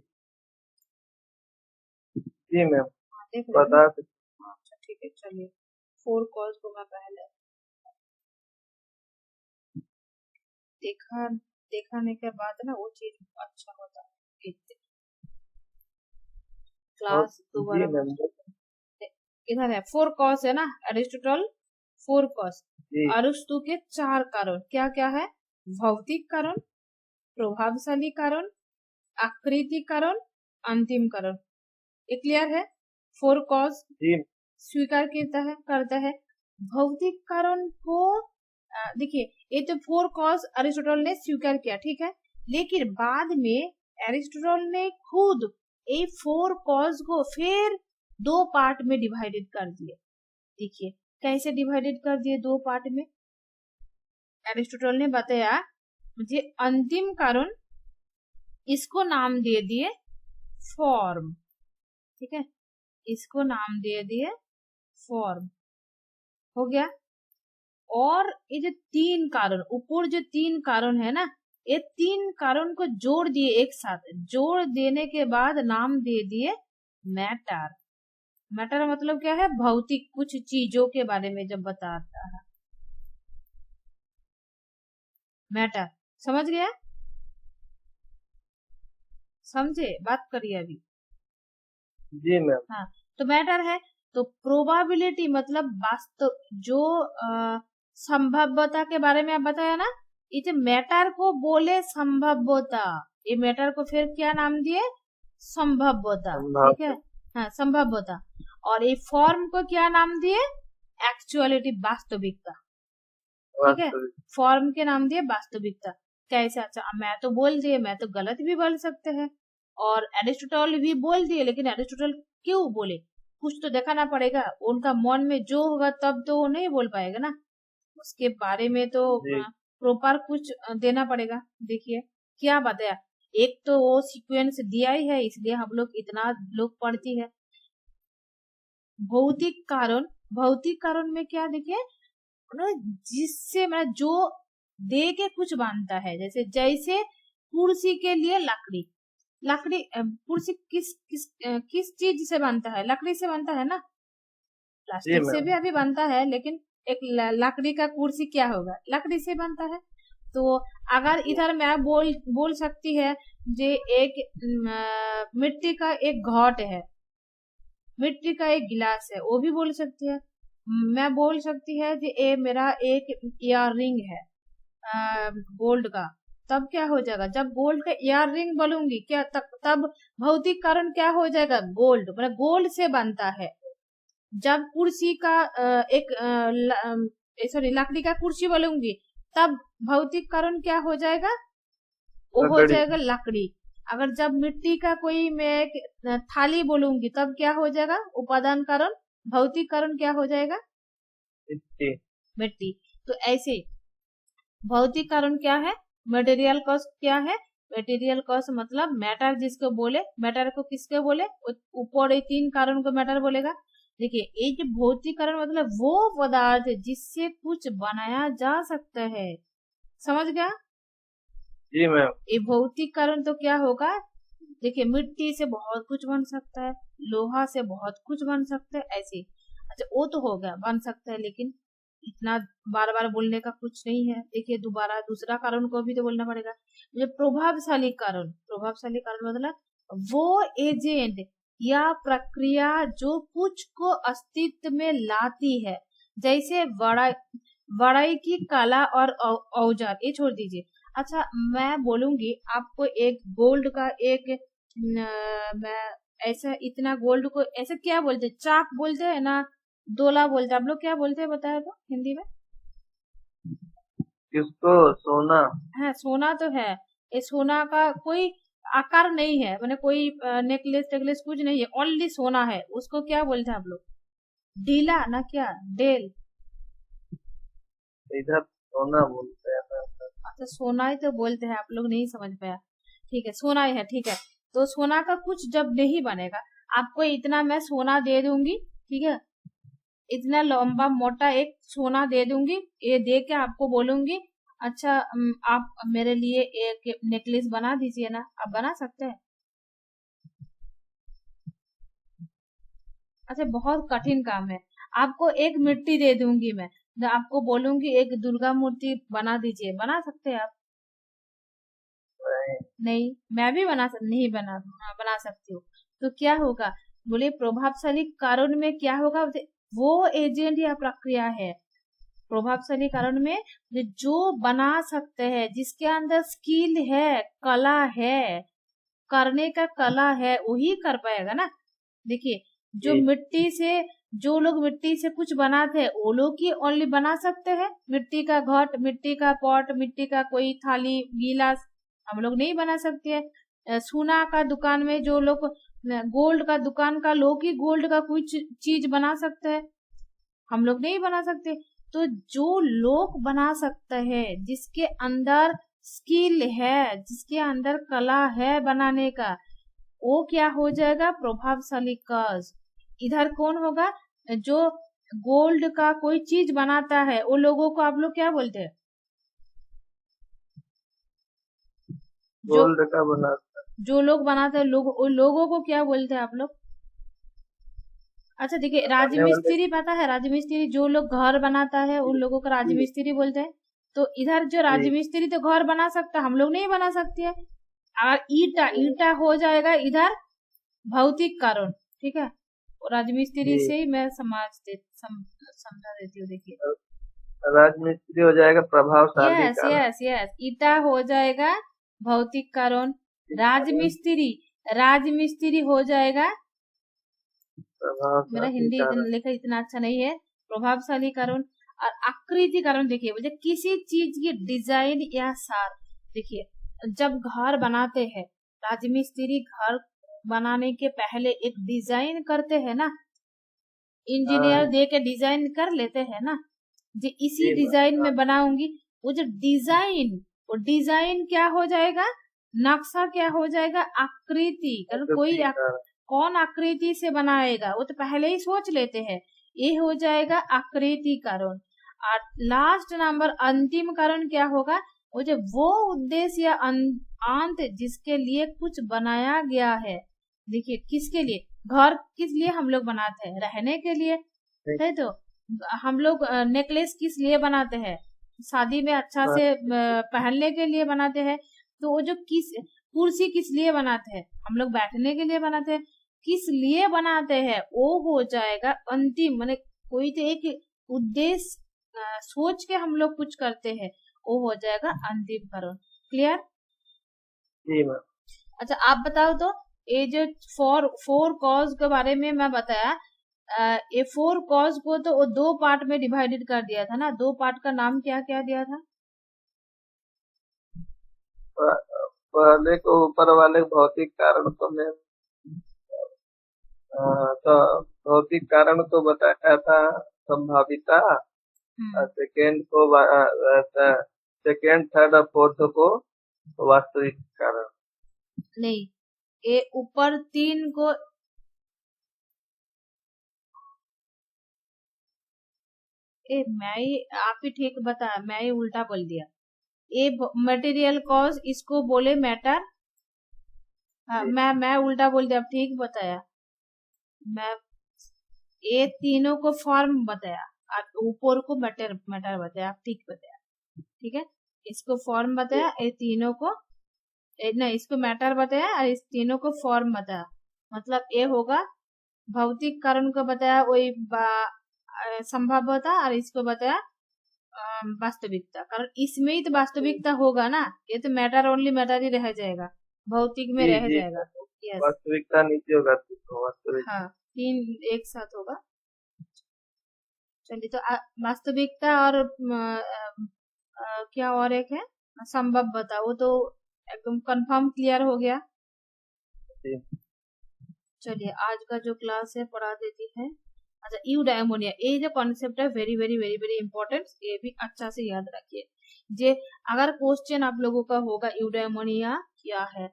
[SPEAKER 2] जी मैम,
[SPEAKER 1] हाँ, देख रहे हैं ना।
[SPEAKER 2] बता सकते।
[SPEAKER 1] अच्छा ठीक है, चलिए 4 कॉज को मैं पहले देखा, दिखाने के बाद ना वो चीज अच्छा होता है।
[SPEAKER 2] और
[SPEAKER 1] क्लास
[SPEAKER 2] जी
[SPEAKER 1] दोबारा
[SPEAKER 2] मैम।
[SPEAKER 1] इधर है 4 कॉज है ना, एरिस्टोटल 4 कॉज।
[SPEAKER 2] जी
[SPEAKER 1] अरस्तु के 4 कारण क्या क्या है? भौतिक कारण, प्रभावशाली कारण, आकृति कारण, अंतिम कारण। ये क्लियर है? 4 कॉज
[SPEAKER 2] जी
[SPEAKER 1] स्वीकार करता है। भौतिक कारण को देखिए, ये तो 4 कॉज अरिस्टोटल ने स्वीकार किया, ठीक है। लेकिन बाद में अरिस्टोटल ने खुद ये 4 कॉज को फिर 2 पार्ट में डिवाइडेड कर दिए। देखिए कैसे डिवाइडेड कर दिए 2 पार्ट में। अरिस्टोटल ने बताया मुझे अंतिम कारण, इसको नाम दे दिए फॉर्म, ठीक है, इसको नाम दे दिए फॉर्म, हो गया। और ये जो 3 कारण, ऊपर जो 3 कारण है ना, ये 3 कारण को जोड़ दिए, एक साथ जोड़ देने के बाद नाम दे दिए मैटर। मैटर मतलब क्या है? भौतिक कुछ चीजों के बारे में जब बताता है, मैटर। समझ गया? समझे? बात करिए अभी।
[SPEAKER 2] जी मैम।
[SPEAKER 1] हाँ, तो मैटर है। तो प्रोबेबिलिटी मतलब वास्तव, जो संभवता के बारे में आप बताया ना, इसे मैटर को बोले संभवता, ये मैटर को फिर क्या नाम दिए? संभवता, ठीक है।
[SPEAKER 2] संभावना।
[SPEAKER 1] हाँ, संभवता। और ये फॉर्म को क्या नाम दिए? एक्चुअलिटी, वास्तविकता, ठीक है।
[SPEAKER 2] वास्तविक।
[SPEAKER 1] फॉर्म के नाम दिए वास्तविकता। कैसे? अच्छा मैं तो बोल दिए, मैं तो गलत भी बोल सकते हैं, और एरिस्टोटल भी बोल दिए, लेकिन एरिस्टोटल क्यों बोले? कुछ तो दिखाना पड़ेगा, उनका मन में जो होगा तब तो वो नहीं बोल पाएगा ना, उसके बारे में तो
[SPEAKER 2] जी
[SPEAKER 1] प्रॉपर कुछ देना पड़ेगा। देखिए क्या बताया, एक तो वो सीक्वेंस दिया ही है, इसलिए हम लोग इतना लोग पढ़ती है। भौतिक कारण, भौतिक कारण में क्या देखिए, जिससे मतलब जो दे के कुछ बनता है, जैसे जैसे कुर्सी के लिए लकड़ी, लकड़ी कुर्सी किस किस किस चीज से बनता है? लकड़ी से बनता है ना।
[SPEAKER 2] जी
[SPEAKER 1] प्लास्टिक से भी
[SPEAKER 2] मैम।
[SPEAKER 1] अभी बनता है, लेकिन एक लकड़ी का कुर्सी क्या होगा? लकड़ी से बनता है। तो अगर इधर मैं बोल सकती है जे एक मिट्टी का एक घट है, मिट्टी का एक गिलास है, वो भी बोल सकती है। मैं बोल सकती है कि ये मेरा एक इयर रिंग है गोल्ड का। तब क्या हो जाएगा? जब गोल्ड का इयर रिंग बोलूंगी क्या, तब भौतिक कारण क्या हो जाएगा? गोल्ड, मतलब गोल्ड से बनता है। जब कुर्सी का एक सॉरी लकड़ी का कुर्सी बोलूंगी, तब भौतिक कारण क्या हो जाएगा? वो हो
[SPEAKER 2] लकड़ी।
[SPEAKER 1] जाएगा लकड़ी। अगर जब मिट्टी का कोई मैं एक थाली बोलूंगी तब क्या हो जाएगा? उपादान कारण। भौतिक कारण क्या हो जाएगा?
[SPEAKER 2] मिट्टी।
[SPEAKER 1] मिट्टी। तो ऐसे भौतिक कारण क्या है? मटेरियल कॉज क्या है? मटेरियल कॉज मतलब मैटर जिसको बोले, मैटर को किसके बोले? ऊपर ये तीन कारण को मैटर बोलेगा। देखिए ये जो भौतिक कारण मतलब वो पदार्थ जिससे कुछ बनाया जा सकता है, समझ गया?
[SPEAKER 2] जी मैम।
[SPEAKER 1] ये भौतिक कारण तो क्या होगा? देखिए मिट्टी से बहुत कुछ बन सकता है, लोहा से बहुत कुछ बन सकता है, ऐसे। अच्छा वो तो हो गया बन सकता है, लेकिन इतना बार बार बोलने का कुछ नहीं है। देखिए दोबारा दूसरा कारण को भी तो बोलना पड़ेगा। जो प्रभावशाली कारण, प्रभावशाली कारण मतलब वो एजेंट या प्रक्रिया जो कुछ को अस्तित्व में लाती है, जैसे बढ़ाई की कला और औजार, ये छोड़ दीजिए। अच्छा मैं बोलूंगी आपको एक गोल्ड का एक मैं ऐसा इतना गोल्ड को ऐसे क्या बोलते हैं? चाक बोलते हैं ना, डोला बोलते हैं? आप लोग क्या बोलते हैं बताया तो हिंदी में?
[SPEAKER 2] किसको? सोना।
[SPEAKER 1] हाँ सोना तो है। ये सोना का कोई आकार नहीं है, मैंने कोई नेकलेस टेकलेस कुछ नहीं है, ओनली सोना है, उसको क्या बोलते हैं आप लोग? डीला ना क्या? डेल।
[SPEAKER 2] इधर सोना बोलते हैं ना।
[SPEAKER 1] अच्छा सोना ही तो बोलते हैं, आप लोग नहीं समझ पाया। ठीक है सोना ही है, ठीक है। तो सोना का कुछ जब नहीं बनेगा, आपको इतना मैं सोना दे दूंगी, ठीक है, इतना लंबा मोटा एक सोना दे दूंगी, ये दे के आपको बोलूंगी अच्छा आप मेरे लिए एक नेकलेस बना दीजिए ना, आप बना सकते हैं? अच्छा बहुत कठिन काम है। आपको एक मिट्टी दे दूंगी मैं आपको बोलूंगी एक दुर्गा मूर्ति बना दीजिए, बना सकते हैं आप?
[SPEAKER 2] नहीं।
[SPEAKER 1] नहीं। मैं भी नहीं बना सकती हूँ। तो क्या होगा? बोले प्रभावशाली कारण में क्या होगा? वो एजेंट या प्रक्रिया है प्रभावशाली कारण में जो बना सकते हैं, जिसके अंदर स्किल है, कला है, करने का कला है, वही कर पाएगा ना। देखिए जो
[SPEAKER 2] जी।
[SPEAKER 1] मिट्टी से जो लोग मिट्टी से कुछ बनाते हैं वो लोग ही ओनली बना सकते हैं। मिट्टी का घट, मिट्टी का पॉट, मिट्टी का कोई थाली गिलास हम लोग नहीं बना सकते हैं। सोना का दुकान में जो लोग गोल्ड का दुकान का लोग ही गोल्ड का कुछ चीज बना सकते हैं, हम लोग नहीं बना सकते। तो जो लोग बना सकते हैं, जिसके अंदर स्किल है, जिसके अंदर कला है बनाने का, वो क्या हो जाएगा? प्रभावशाली कज। इधर कौन होगा? जो गोल्ड का कोई चीज बनाता है, वो लोगों को आप लोग क्या बोलते हैं? जो
[SPEAKER 2] गोल्ड का बना।
[SPEAKER 1] जो लोग बनाते हैं, वो लोगों को क्या बोलते हैं आप लोग? अच्छा देखिए
[SPEAKER 2] बनाने वाले।
[SPEAKER 1] राजमिस्त्री पता है? राजमिस्त्री जो लोग घर बनाता है उन लोगों को
[SPEAKER 2] जी।
[SPEAKER 1] राजमिस्त्री बोलते हैं। तो इधर जो
[SPEAKER 2] जी।
[SPEAKER 1] राजमिस्त्री तो घर बना सकता है, हम लोग नहीं बना सकते हैं। और ईटा,
[SPEAKER 2] जी।
[SPEAKER 1] ईटा हो जाएगा इधर भौतिक कारण, ठीक है। और राजमिस्त्री
[SPEAKER 2] जी।
[SPEAKER 1] से ही मैं समझा देती हूँ। देखिए
[SPEAKER 2] राजमिस्त्री हो जाएगा प्रभावशाली
[SPEAKER 1] यस
[SPEAKER 2] कारण।
[SPEAKER 1] यस यस, ईटा हो जाएगा भौतिक कारण।
[SPEAKER 2] जी, कारण।
[SPEAKER 1] राजमिस्त्री, राजमिस्त्री हो जाएगा, मेरा
[SPEAKER 2] प्रभावशाली
[SPEAKER 1] हिंदी
[SPEAKER 2] कारण।
[SPEAKER 1] लिखा इतना अच्छा नहीं है, प्रभावशाली कारण। और आकृति कारण देखिए मुझे किसी चीज की डिजाइन या सार। देखिए जब घर बनाते हैं, राजमिस्त्री घर बनाने के पहले एक डिजाइन करते हैं ना, इंजीनियर
[SPEAKER 2] हाँ।
[SPEAKER 1] दे के डिजाइन कर लेते हैं ना, जो इसी
[SPEAKER 2] जी मैम।
[SPEAKER 1] डिजाइन
[SPEAKER 2] हाँ।
[SPEAKER 1] में बनाऊंगी। वो जो डिजाइन, वो डिजाइन क्या हो जाएगा? नक्शा क्या हो जाएगा? आकृति। कारण कोई
[SPEAKER 2] प्रकृति कारण।
[SPEAKER 1] कौन आकृति से बनाएगा? वो तो पहले ही सोच लेते हैं। ये हो जाएगा आकृति कारण। और लास्ट नंबर अंतिम कारण क्या होगा? वो जो वो उद्देश्य या अंत जिसके लिए कुछ बनाया गया है। देखिए किसके लिए? घर किस लिए हम लोग बनाते हैं? रहने के लिए,
[SPEAKER 2] नहीं।
[SPEAKER 1] है तो। हम लोग नेकलेस किस लिए बनाते हैं? शादी में अच्छा
[SPEAKER 2] हाँ।
[SPEAKER 1] से पहनने के लिए बनाते हैं। तो वो जो कुर्सी किस लिए बनाते हैं? हम लोग बैठने के लिए बनाते हैं। किस लिए बनाते हैं वो हो जाएगा अंतिम, माने कोई तो एक उद्देश्य सोच के हम लोग कुछ करते हैं, वो हो जाएगा अंतिम कारण। क्लियर?
[SPEAKER 2] जी मैम।
[SPEAKER 1] अच्छा आप बताओ तो, ये जो फोर फोर कॉज के बारे में मैं बताया, ये फोर कॉज को तो वो दो पार्ट में डिवाइडेड कर दिया था ना, दो पार्ट का नाम क्या क्या दिया था?
[SPEAKER 2] पहले को ऊपर वाले भौतिक कारण को मैं तो भौतिक कारण को बताया था संभाविता,
[SPEAKER 1] हम्म
[SPEAKER 2] सेकेंड को सेकेंड थर्ड और फोर्थ को वास्तविक कारण।
[SPEAKER 1] नहीं, ये ऊपर 3 को मैं ही आप ही ठीक बताया, मैं ही उल्टा बोल दिया। ये मटेरियल कॉज इसको बोले मैटर। हाँ,
[SPEAKER 2] जी
[SPEAKER 1] मैं उल्टा बोल दिया, आप ठीक बताया। मैं ये तीनों को फॉर्म बताया और ऊपर को मैटर मैटर बताया, आप ठीक बताया। ठीक है, इसको फॉर्म
[SPEAKER 2] जी
[SPEAKER 1] बताया, ये तीनों को नहीं, इसको मैटर बताया और इस तीनों को फॉर्म बताया। मतलब ये होगा भौतिक कारण को बताया वही संभाव्यता, और इसको बताया वास्तविकता। कारण इसमें ही तो
[SPEAKER 2] जी
[SPEAKER 1] वास्तविकता होगा ना, ये तो मैटर ओनली मैटर ही रह जाएगा, भौतिक में
[SPEAKER 2] जी
[SPEAKER 1] रह
[SPEAKER 2] जी,
[SPEAKER 1] जाएगा। यस।
[SPEAKER 2] वास्तविकता नीचे होगा तो वास्तविक।
[SPEAKER 1] हाँ, 3 एक साथ होगा। चलिए, तो वास्तविकता और क्या और एक है संभव, वो तो एकदम कंफर्म क्लियर हो गया।
[SPEAKER 2] जी
[SPEAKER 1] चलिए, आज का जो क्लास है पढ़ा देती है। अच्छा, यूडायमोनिया, ये जो कॉन्सेप्ट है very very very very important, ये भी अच्छा से याद रखिए। जे अगर क्वेश्चन आप लोगों का होगा यूडायमोनिया क्या है,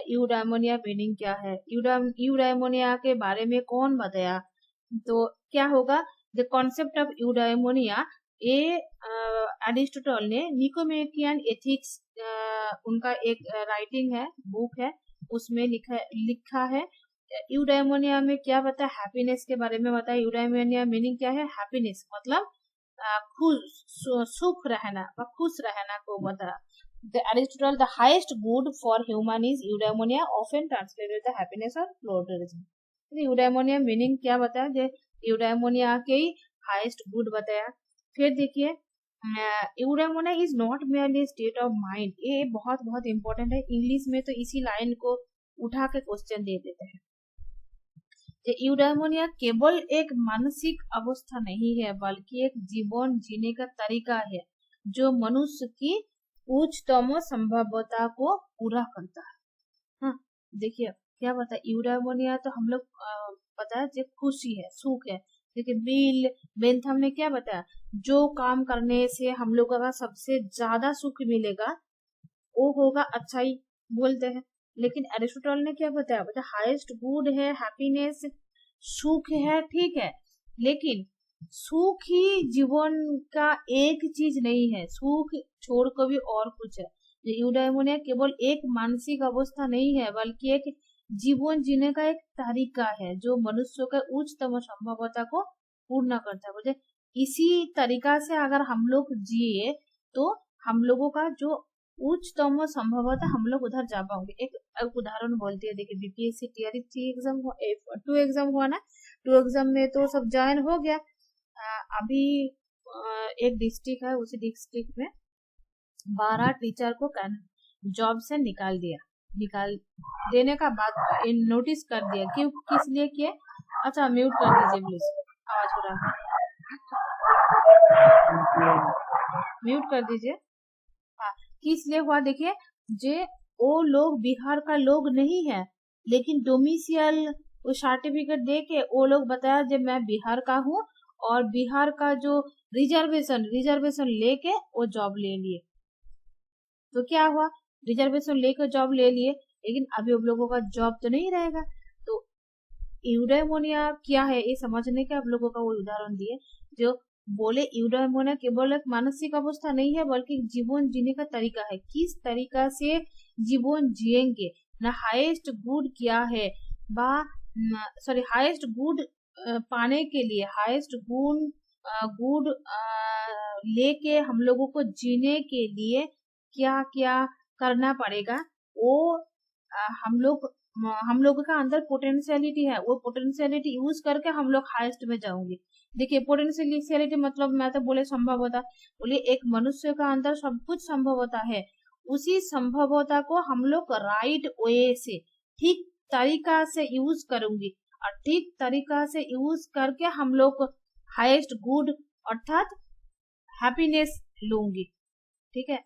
[SPEAKER 1] यूडायमोनिया मीनिंग क्या है, यूडायमोनिया के बारे में कौन बताया, तो क्या होगा, द कॉन्सेप्ट ऑफ यूडायमोनिया, ये एरिस्टोटल ने निकोमेकियन एथिक्स, उनका एक राइटिंग है, बुक है, उसमें लिखा है। यूडायमोनिया में क्या बताया, हैप्पीनेस के बारे में बताया। यूडायमोनिया मीनिंग क्या है, हैप्पीनेस मतलब खुश, सुख रहना व खुश रहना को बताया। The Aristotle, the highest good for human is eudaimonia, often translated the happiness और प्लूरलिज्म। यूडायमोनिया मीनिंग क्या बताया, जो यूडायमोनिया के ही हाईएस्ट गुड बताया। फिर देखिए, eudaimonia is not merely state of mind, ये बहुत बहुत इंपॉर्टेंट है। इंग्लिश में तो इसी लाइन को उठा के क्वेश्चन दे देते हैं। यूडायमोनिया केवल एक मानसिक अवस्था नहीं है, बल्कि एक जीवन जीने का तरीका है जो मनुष्य की उच्चतम संभाव्यता को पूरा करता है। हाँ, देखिए क्या बता, यूडायमोनिया तो हम लोग पता है जो खुशी है, सुख है। देखिए बिल बेंथम ने क्या बताया, जो काम करने से हम लोगों का सबसे ज्यादा सुख मिलेगा वो होगा अच्छाई, बोलते हैं। लेकिन एरिस्टोटल ने क्या बताया, हाईएस्ट गुड है हैप्पीनेस, सुख है, ठीक है, लेकिन सुख ही जीवन का एक चीज नहीं है, सुख छोड़ कर भी और कुछ है। यूडायमोनिया केवल एक मानसिक अवस्था नहीं है, बल्कि एक जीवन जीने का एक तरीका है जो मनुष्य के उच्चतम संभवता को पूर्ण करता है। बोले इसी तरीका से अगर हम लोग जिए तो हम लोगों का जो उच्चतम संभवतः हम लोग उधर जा पाओगे। एक उदाहरण बोलती है, देखिए बीपीएससी टीआरई 3 एग्जाम 2 एग्जाम हुआ ना, 2 एग्जाम में तो सब ज्वाइन हो गया। अभी एक डिस्ट्रिक्ट है, उसी डिस्ट्रिक्ट में 12 टीचर को जॉब से निकाल देने का बाद नोटिस कर दिया, क्यों किस लिए किए। अच्छा, म्यूट कर दीजिए प्लीज, आवाज हो रहा है, म्यूट कर दीजिए। हाँ, किस लिए हुआ, देखिए जे वो लोग बिहार का लोग नहीं है, लेकिन डोमिसियल वो सर्टिफिकेट दे के वो लोग बताया जब मैं बिहार का हूँ, और बिहार का जो रिजर्वेशन लेके वो जॉब ले लिए। तो क्या हुआ, रिजर्वेशन लेकर जॉब ले लिए, लेकिन अभी उन लोगों का जॉब तो नहीं रहेगा। तो यूडायमोनिया क्या है ये समझने के आप लोगों का वो उदाहरण दिए, जो बोले यूडायमोनिया केवल एक मानसिक अवस्था नहीं है, बल्कि जीवन जीने का तरीका है। किस तरीका से जीवन जिएंगे ना, हाईएस्ट गुड क्या है, बा सॉरी हाईएस्ट गुड पाने के लिए, हाईएस्ट गुड लेके हम लोगों को जीने के लिए क्या क्या करना पड़ेगा, वो हम लोगों का अंदर पोटेंशियलिटी है, वो पोटेंशियलिटी यूज करके हम लोग हाईएस्ट में जाओगे। देखिए पोटेंशियलिटी मतलब मैं तो बोले संभवता, बोले एक मनुष्य का अंदर सब कुछ संभवता है, उसी संभवता को हम लोग राइट वे से, ठीक तरीका से यूज करूंगी, और ठीक तरीका से यूज करके हम लोग हाईएस्ट गुड अर्थात हैप्पीनेस लूंगी। ठीक है,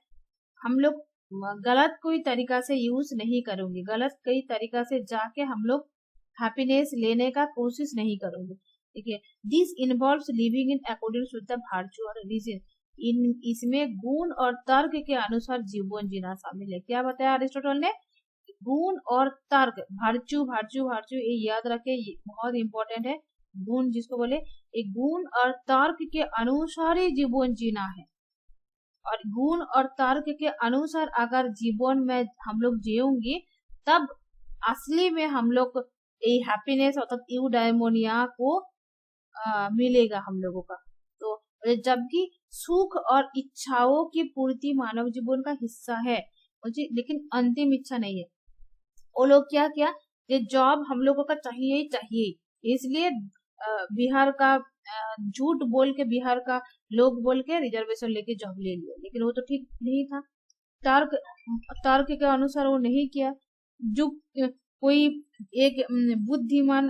[SPEAKER 1] हम लोग गलत कोई तरीका से यूज नहीं करूंगी, गलत कोई तरीका से जाके हम लोग हैप्पीनेस लेने का कोशिश नहीं करूंगे। ठीक है, this involves living in according with the virtue और रीजन। इसमें गुण और तर्क के अनुसार जीवन जीना शामिल है। क्या बताया अरिस्टोटल ने? गुण और तर्क, वर्च्यू वर्च्यू वर्च्यू, ये याद रखे, ये बहुत इंपॉर्टेंट है। गुण जिसको बोले, एक गुण और तर्क के अनुसार ही जीवन जीना है। और गुण और तर्क के अनुसार अगर जीवन में हम लोग जियोगे, तब असली में हम लोग ये हैप्पीनेस अर्थात यूडाइमोनिया को मिलेगा हम लोगों का। तो जबकि सुख और इच्छाओं की पूर्ति मानव जीवन का हिस्सा है, लेकिन अंतिम इच्छा नहीं है। वो लोग क्या किया, ये जॉब हम लोगों का चाहिए ही चाहिए, इसलिए बिहार का झूठ बोल के, बिहार का लोग बोल के रिजर्वेशन लेके जॉब ले लिया, लेकिन वो तो ठीक नहीं था। तर्क के अनुसार वो नहीं किया। जो कोई एक बुद्धिमान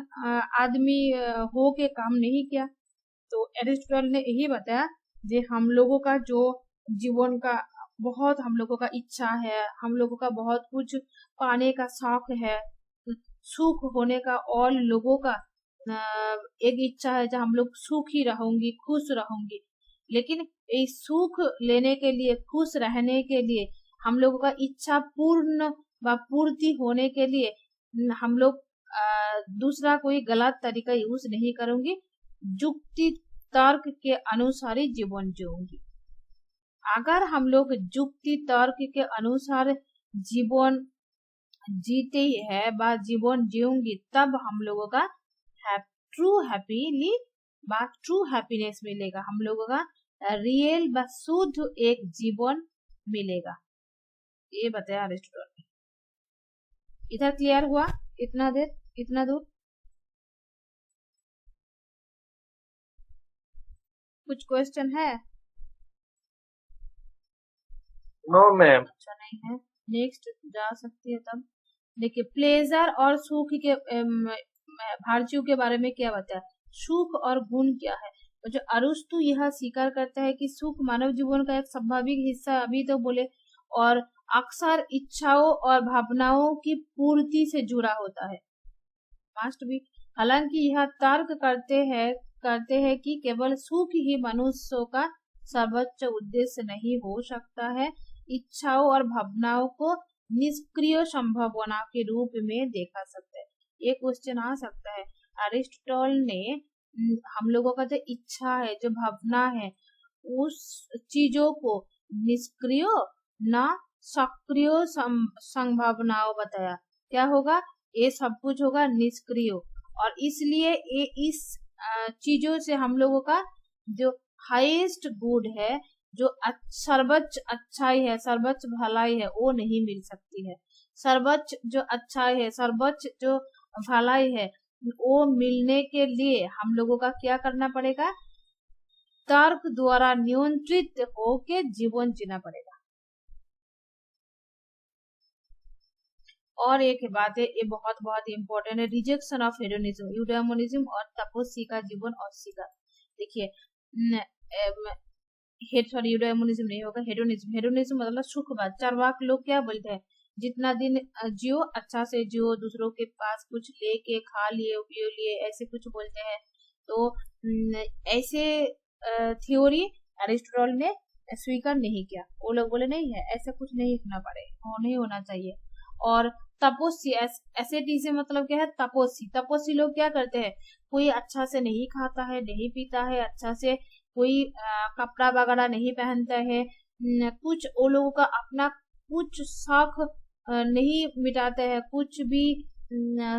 [SPEAKER 1] आदमी हो के काम नहीं किया। तो एरिस्टोटल ने यही बताया कि हम लोगों का जो जीवन का बहुत हम लोगों का इच्छा है, हम लोगों का बहुत कुछ पाने का शौक है, सुख होने का, और लोगों का एक इच्छा है जब हम लोग सुखी रहूंगी, खुश रहूंगी। लेकिन इस सुख लेने के लिए, खुश रहने के लिए, हम लोगों का इच्छा पूर्ण व पूर्ति होने के लिए हम लोग दूसरा कोई गलत तरीका यूज नहीं करूंगी, युक्ति तर्क के अनुसार ही जीवन जीऊंगी। अगर हम लोग युक्ति तर्क के अनुसार जीवन जीते हैं बा जीवन जीऊंगी, तब हम लोगों का ट्रू हैप्पीली बा ट्रू हैप्पीनेस मिलेगा, हम लोगों का रियल व शुद्ध एक जीवन मिलेगा। ये बताया अरिस्टोटल ने। इधर क्लियर हुआ? इतना दूर कुछ क्वेश्चन है?
[SPEAKER 2] No ma'am.
[SPEAKER 1] अच्छा नहीं है, नेक्स्ट जा सकती है। तब देखिए, प्लेजर और सुख के भारतीयों के बारे में क्या बताया, सुख और गुण क्या है। तो जो अरिस्टो यह स्वीकार करता है कि सुख मानव जीवन का एक स्वाभाविक हिस्सा, अभी तो बोले, और अक्सर इच्छाओं और भावनाओं की पूर्ति से जुड़ा होता है, मस्ट बी। हालांकि यह तर्क करते हैं कि केवल सुख ही मनुष्यों का सर्वोच्च उद्देश्य नहीं हो सकता है। इच्छाओं और भावनाओं को निष्क्रिय संभावना के रूप में देखा सकता है। ये क्वेश्चन आ सकता है, अरिस्टोटल ने हम लोगों का जो इच्छा है, जो भावना है, उस चीजों को निष्क्रिय ना सक्रिय संभावनाओं बताया। क्या होगा? ये सब कुछ होगा निष्क्रिय, और इसलिए ये इस चीजों से हम लोगों का जो हाईएस्ट गुड है, जो सर्वोच्च अच्छाई है, सर्वोच्च भलाई है, वो नहीं मिल सकती है। सर्वोच्च जो अच्छाई है, सर्वोच्च जो भलाई है, वो मिलने के लिए हम लोगों का क्या करना पड़ेगा? तर्क द्वारा नियंत्रित होके जीवन जीना पड़ेगा। और एक बात है, ये बहुत बहुत इंपॉर्टेंट है, रिजेक्शन ऑफ हेडोनिज्म, यूडाइमोनिज्म और तपस्वी का जीवन अस्वीकार। देखिए, सॉरी, यूडाइमोनिज्म नहीं होगा, हेडोनिज्म। हेडोनिज्म मतलब सुखवाद। चरवाक लोग क्या बोलते हैं, जितना दिन जियो अच्छा से जियो, दूसरों के पास कुछ लेके खा लिए, पियो लिए, ऐसे कुछ बोलते हैं। तो ऐसे थ्योरी अरिस्टोटल ने स्वीकार नहीं किया। वो लोग बोले नहीं है, ऐसा कुछ नहीं होना नहीं होना चाहिए। और तपस्वी, एसेटी से मतलब क्या है? तपस्वी। तपस्वी लोग क्या करते हैं, कोई अच्छा से नहीं खाता है, नहीं पीता है, अच्छा से कोई कपड़ा वगैरह नहीं पहनता है, कुछ वो लोगों का अपना कुछ शौक नहीं मिटाते हैं, कुछ भी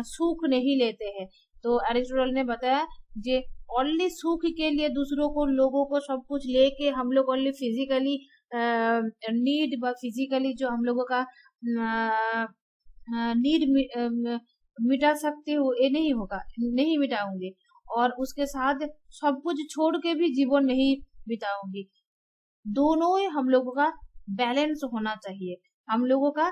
[SPEAKER 1] सुख नहीं लेते हैं। तो अरिस्टोटल ने बताया जे ओनली सुख के लिए दूसरों को, लोगों को सब कुछ लेके हम लोग ओनली फिजिकली नीड व फिजिकली जो हम लोगों का नीड मिटा सकते हो, ये नहीं होगा, नहीं मिटाऊंगी। और उसके साथ सब कुछ छोड़ के भी जीवन नहीं बिताऊंगी। दोनों ही हम लोगों का बैलेंस होना चाहिए। हम लोगों का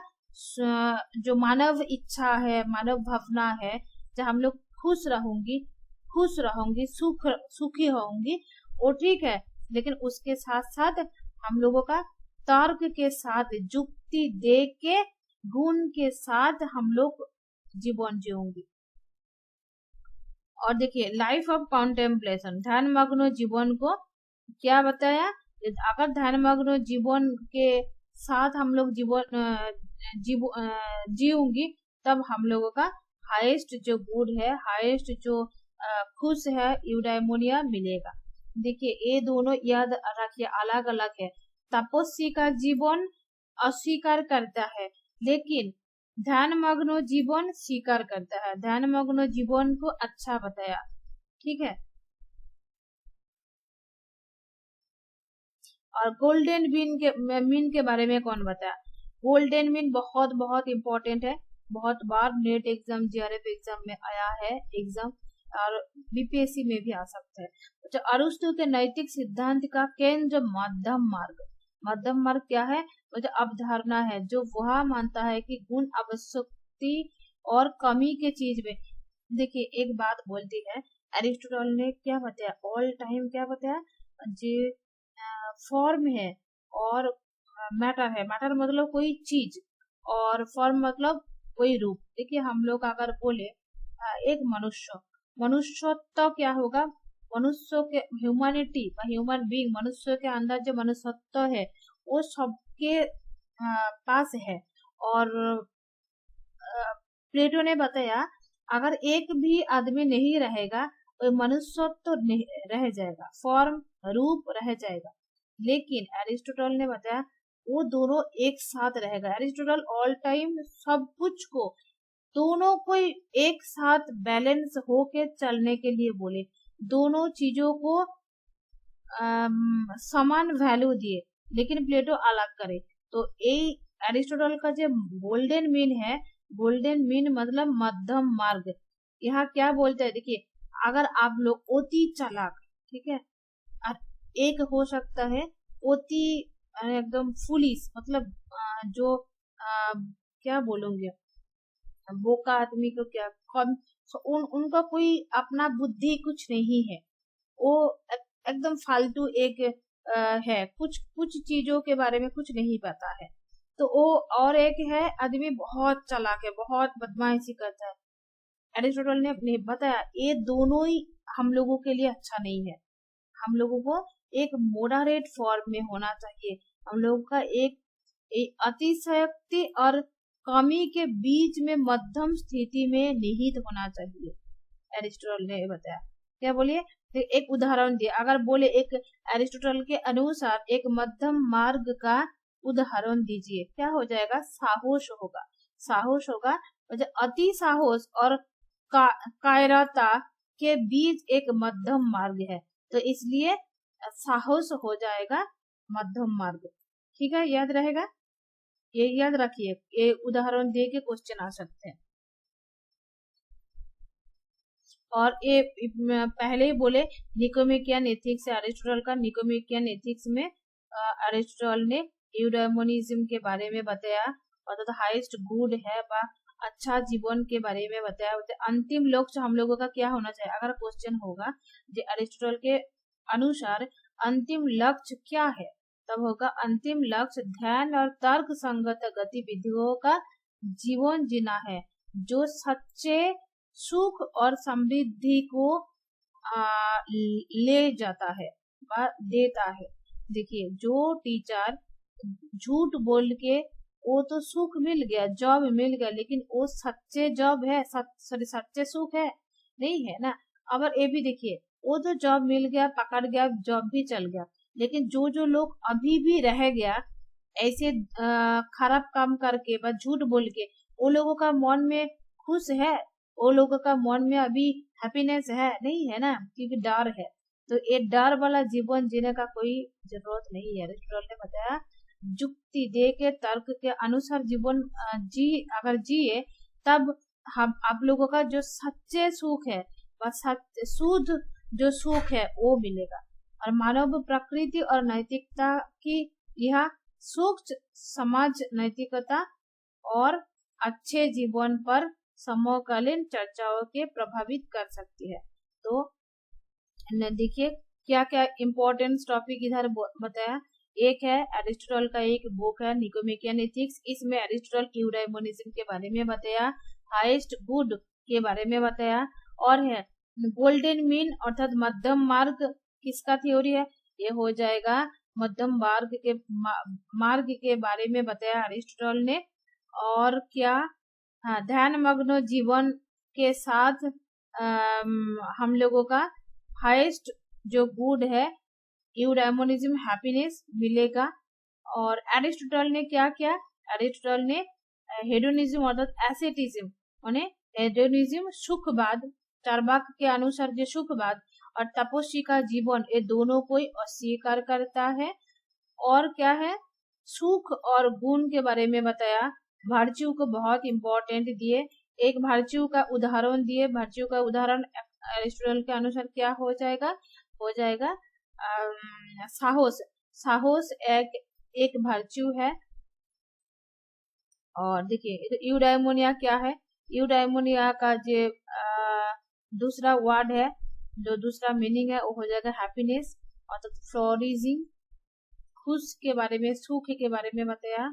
[SPEAKER 1] जो मानव इच्छा है, मानव भावना है, जब हम लोग खुश रहूंगी, सुखी होंगी, वो ठीक है, लेकिन उसके साथ साथ हम लोगों का तर्क के साथ, जुक्ति दे के, गुण के साथ हम लोग जीवन जियोगे। और देखिए लाइफ ऑफ कॉन्टेम्पलेशन, ध्यान मग्न जीवन को क्या बताया, अगर ध्यान मग्न जीवन के साथ हम लोग जीऊंगी तब हम लोगों का हाईएस्ट जो गुड है, हाईएस्ट जो खुश है, यूडाइमोनिया मिलेगा। देखिए ये दोनों याद रखिए, अलग अलग है। तपस्वी का जीवन अस्वीकार करता है, लेकिन ध्यान मग्न जीवन स्वीकार करता है। ध्यान मग्न जीवन को अच्छा बताया, ठीक है। और गोल्डन मीन के बारे में कौन बताया? गोल्डन मीन बहुत बहुत इंपॉर्टेंट है, बहुत बार नेट एग्जाम, जीआरएफ एग्जाम में आया है एग्जाम, और बीपीएससी में भी आ सकता है। तो अरिस्टो के नैतिक सिद्धांत का केंद्र मध्यम मार्ग। मध्यम मार्ग क्या है? मतलब अवधारणा है जो वह मानता है कि गुण आवश्यकता और कमी के चीज में। देखिए एक बात बोलती है एरिस्टोटल ने, क्या बताया, ऑल टाइम क्या बताया, जो फॉर्म है और मैटर है, मैटर मतलब कोई चीज, और फॉर्म मतलब कोई रूप। देखिए हम लोग अगर बोले एक मनुष्य तो क्या होगा, मनुष्य के ह्यूमैनिटी, ह्यूमन बीइंग, मनुष्य के अंदर जो मनुष्यत्व है वो सबके पास है। और प्लेटो ने बताया अगर एक भी आदमी नहीं रहेगा तो मनुष्यत्व नहीं रह जाएगा, फॉर्म रूप रह जाएगा। लेकिन एरिस्टोटल ने बताया वो दोनों एक साथ रहेगा। एरिस्टोटल ऑल टाइम सब कुछ को, दोनों को एक साथ बैलेंस होके चलने के लिए बोले, दोनों चीजों को समान वैल्यू दिए, लेकिन प्लेटो अलग करे। तो ये एरिस्टोटल का जो गोल्डन मीन है, गोल्डन मीन मतलब मध्यम मार्ग। यहाँ क्या बोलते हैं, देखिए अगर आप लोग अति चालाक, ठीक है, और एक हो सकता है अति एकदम फुलिस, मतलब जो क्या बोलूंगे, बोका आदमी को क्या उनका कोई अपना बुद्धि कुछ नहीं है, वो एकदम फालतू एक है, कुछ चीजों के बारे में कुछ नहीं पता है। तो वो, और एक है आदमी बहुत चालाक है, बहुत बदमाशी करता है। एरिस्टोटल ने बताया ये दोनों ही हम लोगों के लिए अच्छा नहीं है। हम लोगों को एक मॉडरेट फॉर्म में होना चाहिए। हम लोगों का एक अतिशयोक्ति और कमी के बीच में मध्यम स्थिति में निहित होना चाहिए, एरिस्टोटल ने बताया। क्या बोलिए, एक उदाहरण दिया, अगर बोले एक एरिस्टोटल के अनुसार एक मध्यम मार्ग का उदाहरण दीजिए, क्या हो जाएगा, साहस होगा। साहस होगा मतलब अति साहस और कायरता के बीच एक मध्यम मार्ग है, तो इसलिए साहस हो जाएगा मध्यम मार्ग। ठीक है, याद रहेगा, ये याद रखिए, ये उदाहरण दे के क्वेश्चन आ सकते हैं। और ये पहले ही बोले निकोमेकियन एथिक्स, अरिस्टोटल का निकोमेकियन एथिक्स में अरिस्टोटल ने यूडाइमोनिज्म के बारे में बताया, और तो हाईएस्ट गुड है व अच्छा जीवन के बारे में बताया। अंतिम लक्ष्य हम लोगों का क्या होना चाहिए, अगर क्वेश्चन होगा जो अरिस्टोटल के अनुसार अंतिम लक्ष्य क्या है, तब होगा अंतिम लक्ष्य ध्यान और तर्क संगत गतिविधियों का जीवन जीना है जो सच्चे सुख और समृद्धि को ले जाता है व देता है। देखिए जो टीचर झूठ बोल के, वो तो सुख मिल गया, जॉब मिल गया, लेकिन वो सच्चे जॉब है, सच्चे सुख है नहीं है ना। अब ये भी देखिए, वो तो जॉब मिल गया, पकड़ गया, जॉब भी चल गया, लेकिन जो लोग अभी भी रह गया ऐसे खराब काम करके व झूठ बोल के, वो लोगों का मन में खुश है, वो लोगों का मन में अभी हैप्पीनेस है नहीं है ना, क्योंकि डर है। तो ये डर वाला जीवन जीने का कोई जरूरत नहीं है। एरिस्टोटल ने बताया जुक्ति दे के तर्क के अनुसार जीवन अगर जिए, तब हम आप लोगों का जो सच्चे सुख है व शुद्ध जो सुख है वो मिलेगा। और मानव प्रकृति और नैतिकता की यह सूक्ष्म समाज नैतिकता और अच्छे जीवन पर समकालीन चर्चाओं के प्रभावित कर सकती है। तो देखिए क्या क्या इम्पोर्टेंट टॉपिक इधर बताया, एक है एरिस्टोटल का एक बुक है निकोमेकियन एथिक्स, इसमें एरिस्टोटल यूडाइमोनिज्म के बारे में बताया, हाईएस्ट गुड के बारे में बताया, और है गोल्डन मीन अर्थात मध्यम मार्ग किसका थ्योरी है, ये हो जाएगा मध्यम मार्ग के बारे में बताया अरिस्टोटल ने। और क्या, हाँ, ध्यान मग्न जीवन के साथ हम लोगों का हाईएस्ट जो गुड है यूडाइमोनिज्म हैप्पीनेस मिलेगा। और एरिस्टोटल ने क्या किया, एरिस्टोटल ने हेडोनिज्म अर्थात एसेटिज्म माने हेडोनिज्म सुखवाद, चार्वाक के अनुसार जो सुखवाद और तपस्वी का जीवन ये दोनों को अस्वीकार करता है। और क्या है, सुख और गुण के बारे में बताया, वर्च्यू को बहुत इंपॉर्टेंट दिए, एक वर्च्यू का उदाहरण दिए, वर्च्यू का उदाहरण एरिस्टोटल के अनुसार क्या हो जाएगा, हो जाएगा साहस, साहस एक वर्च्यू है। और देखिए यूडाइमोनिया क्या है, यूडाइमोनिया का जो दूसरा वर्ड है, जो दूसरा मीनिंग है वो हो जाएगा हैप्पीनेस अर्थात फ्लोरिशिंग, खुश के बारे में, सुख के बारे में बताया।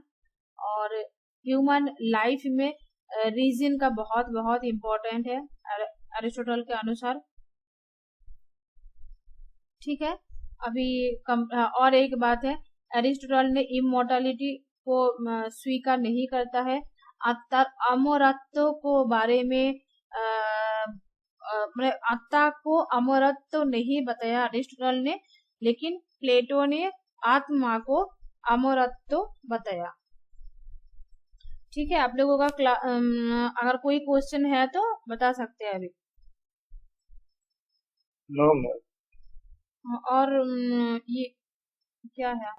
[SPEAKER 1] और ह्यूमन लाइफ में रीजन का बहुत बहुत इम्पोर्टेंट है एरिस्टोटल के अनुसार। ठीक है, अभी और एक बात है, एरिस्टोटल ने इमोर्टलिटी को स्वीकार नहीं करता है, अमरत्व को बारे में आत्मा को अमरत्व नहीं बताया अरिस्टोटल ने, लेकिन प्लेटो ने आत्मा को अमरत्व बताया। ठीक है, आप लोगों का अगर कोई क्वेश्चन है तो बता सकते हैं अभी।
[SPEAKER 2] नो
[SPEAKER 1] और ये क्या है,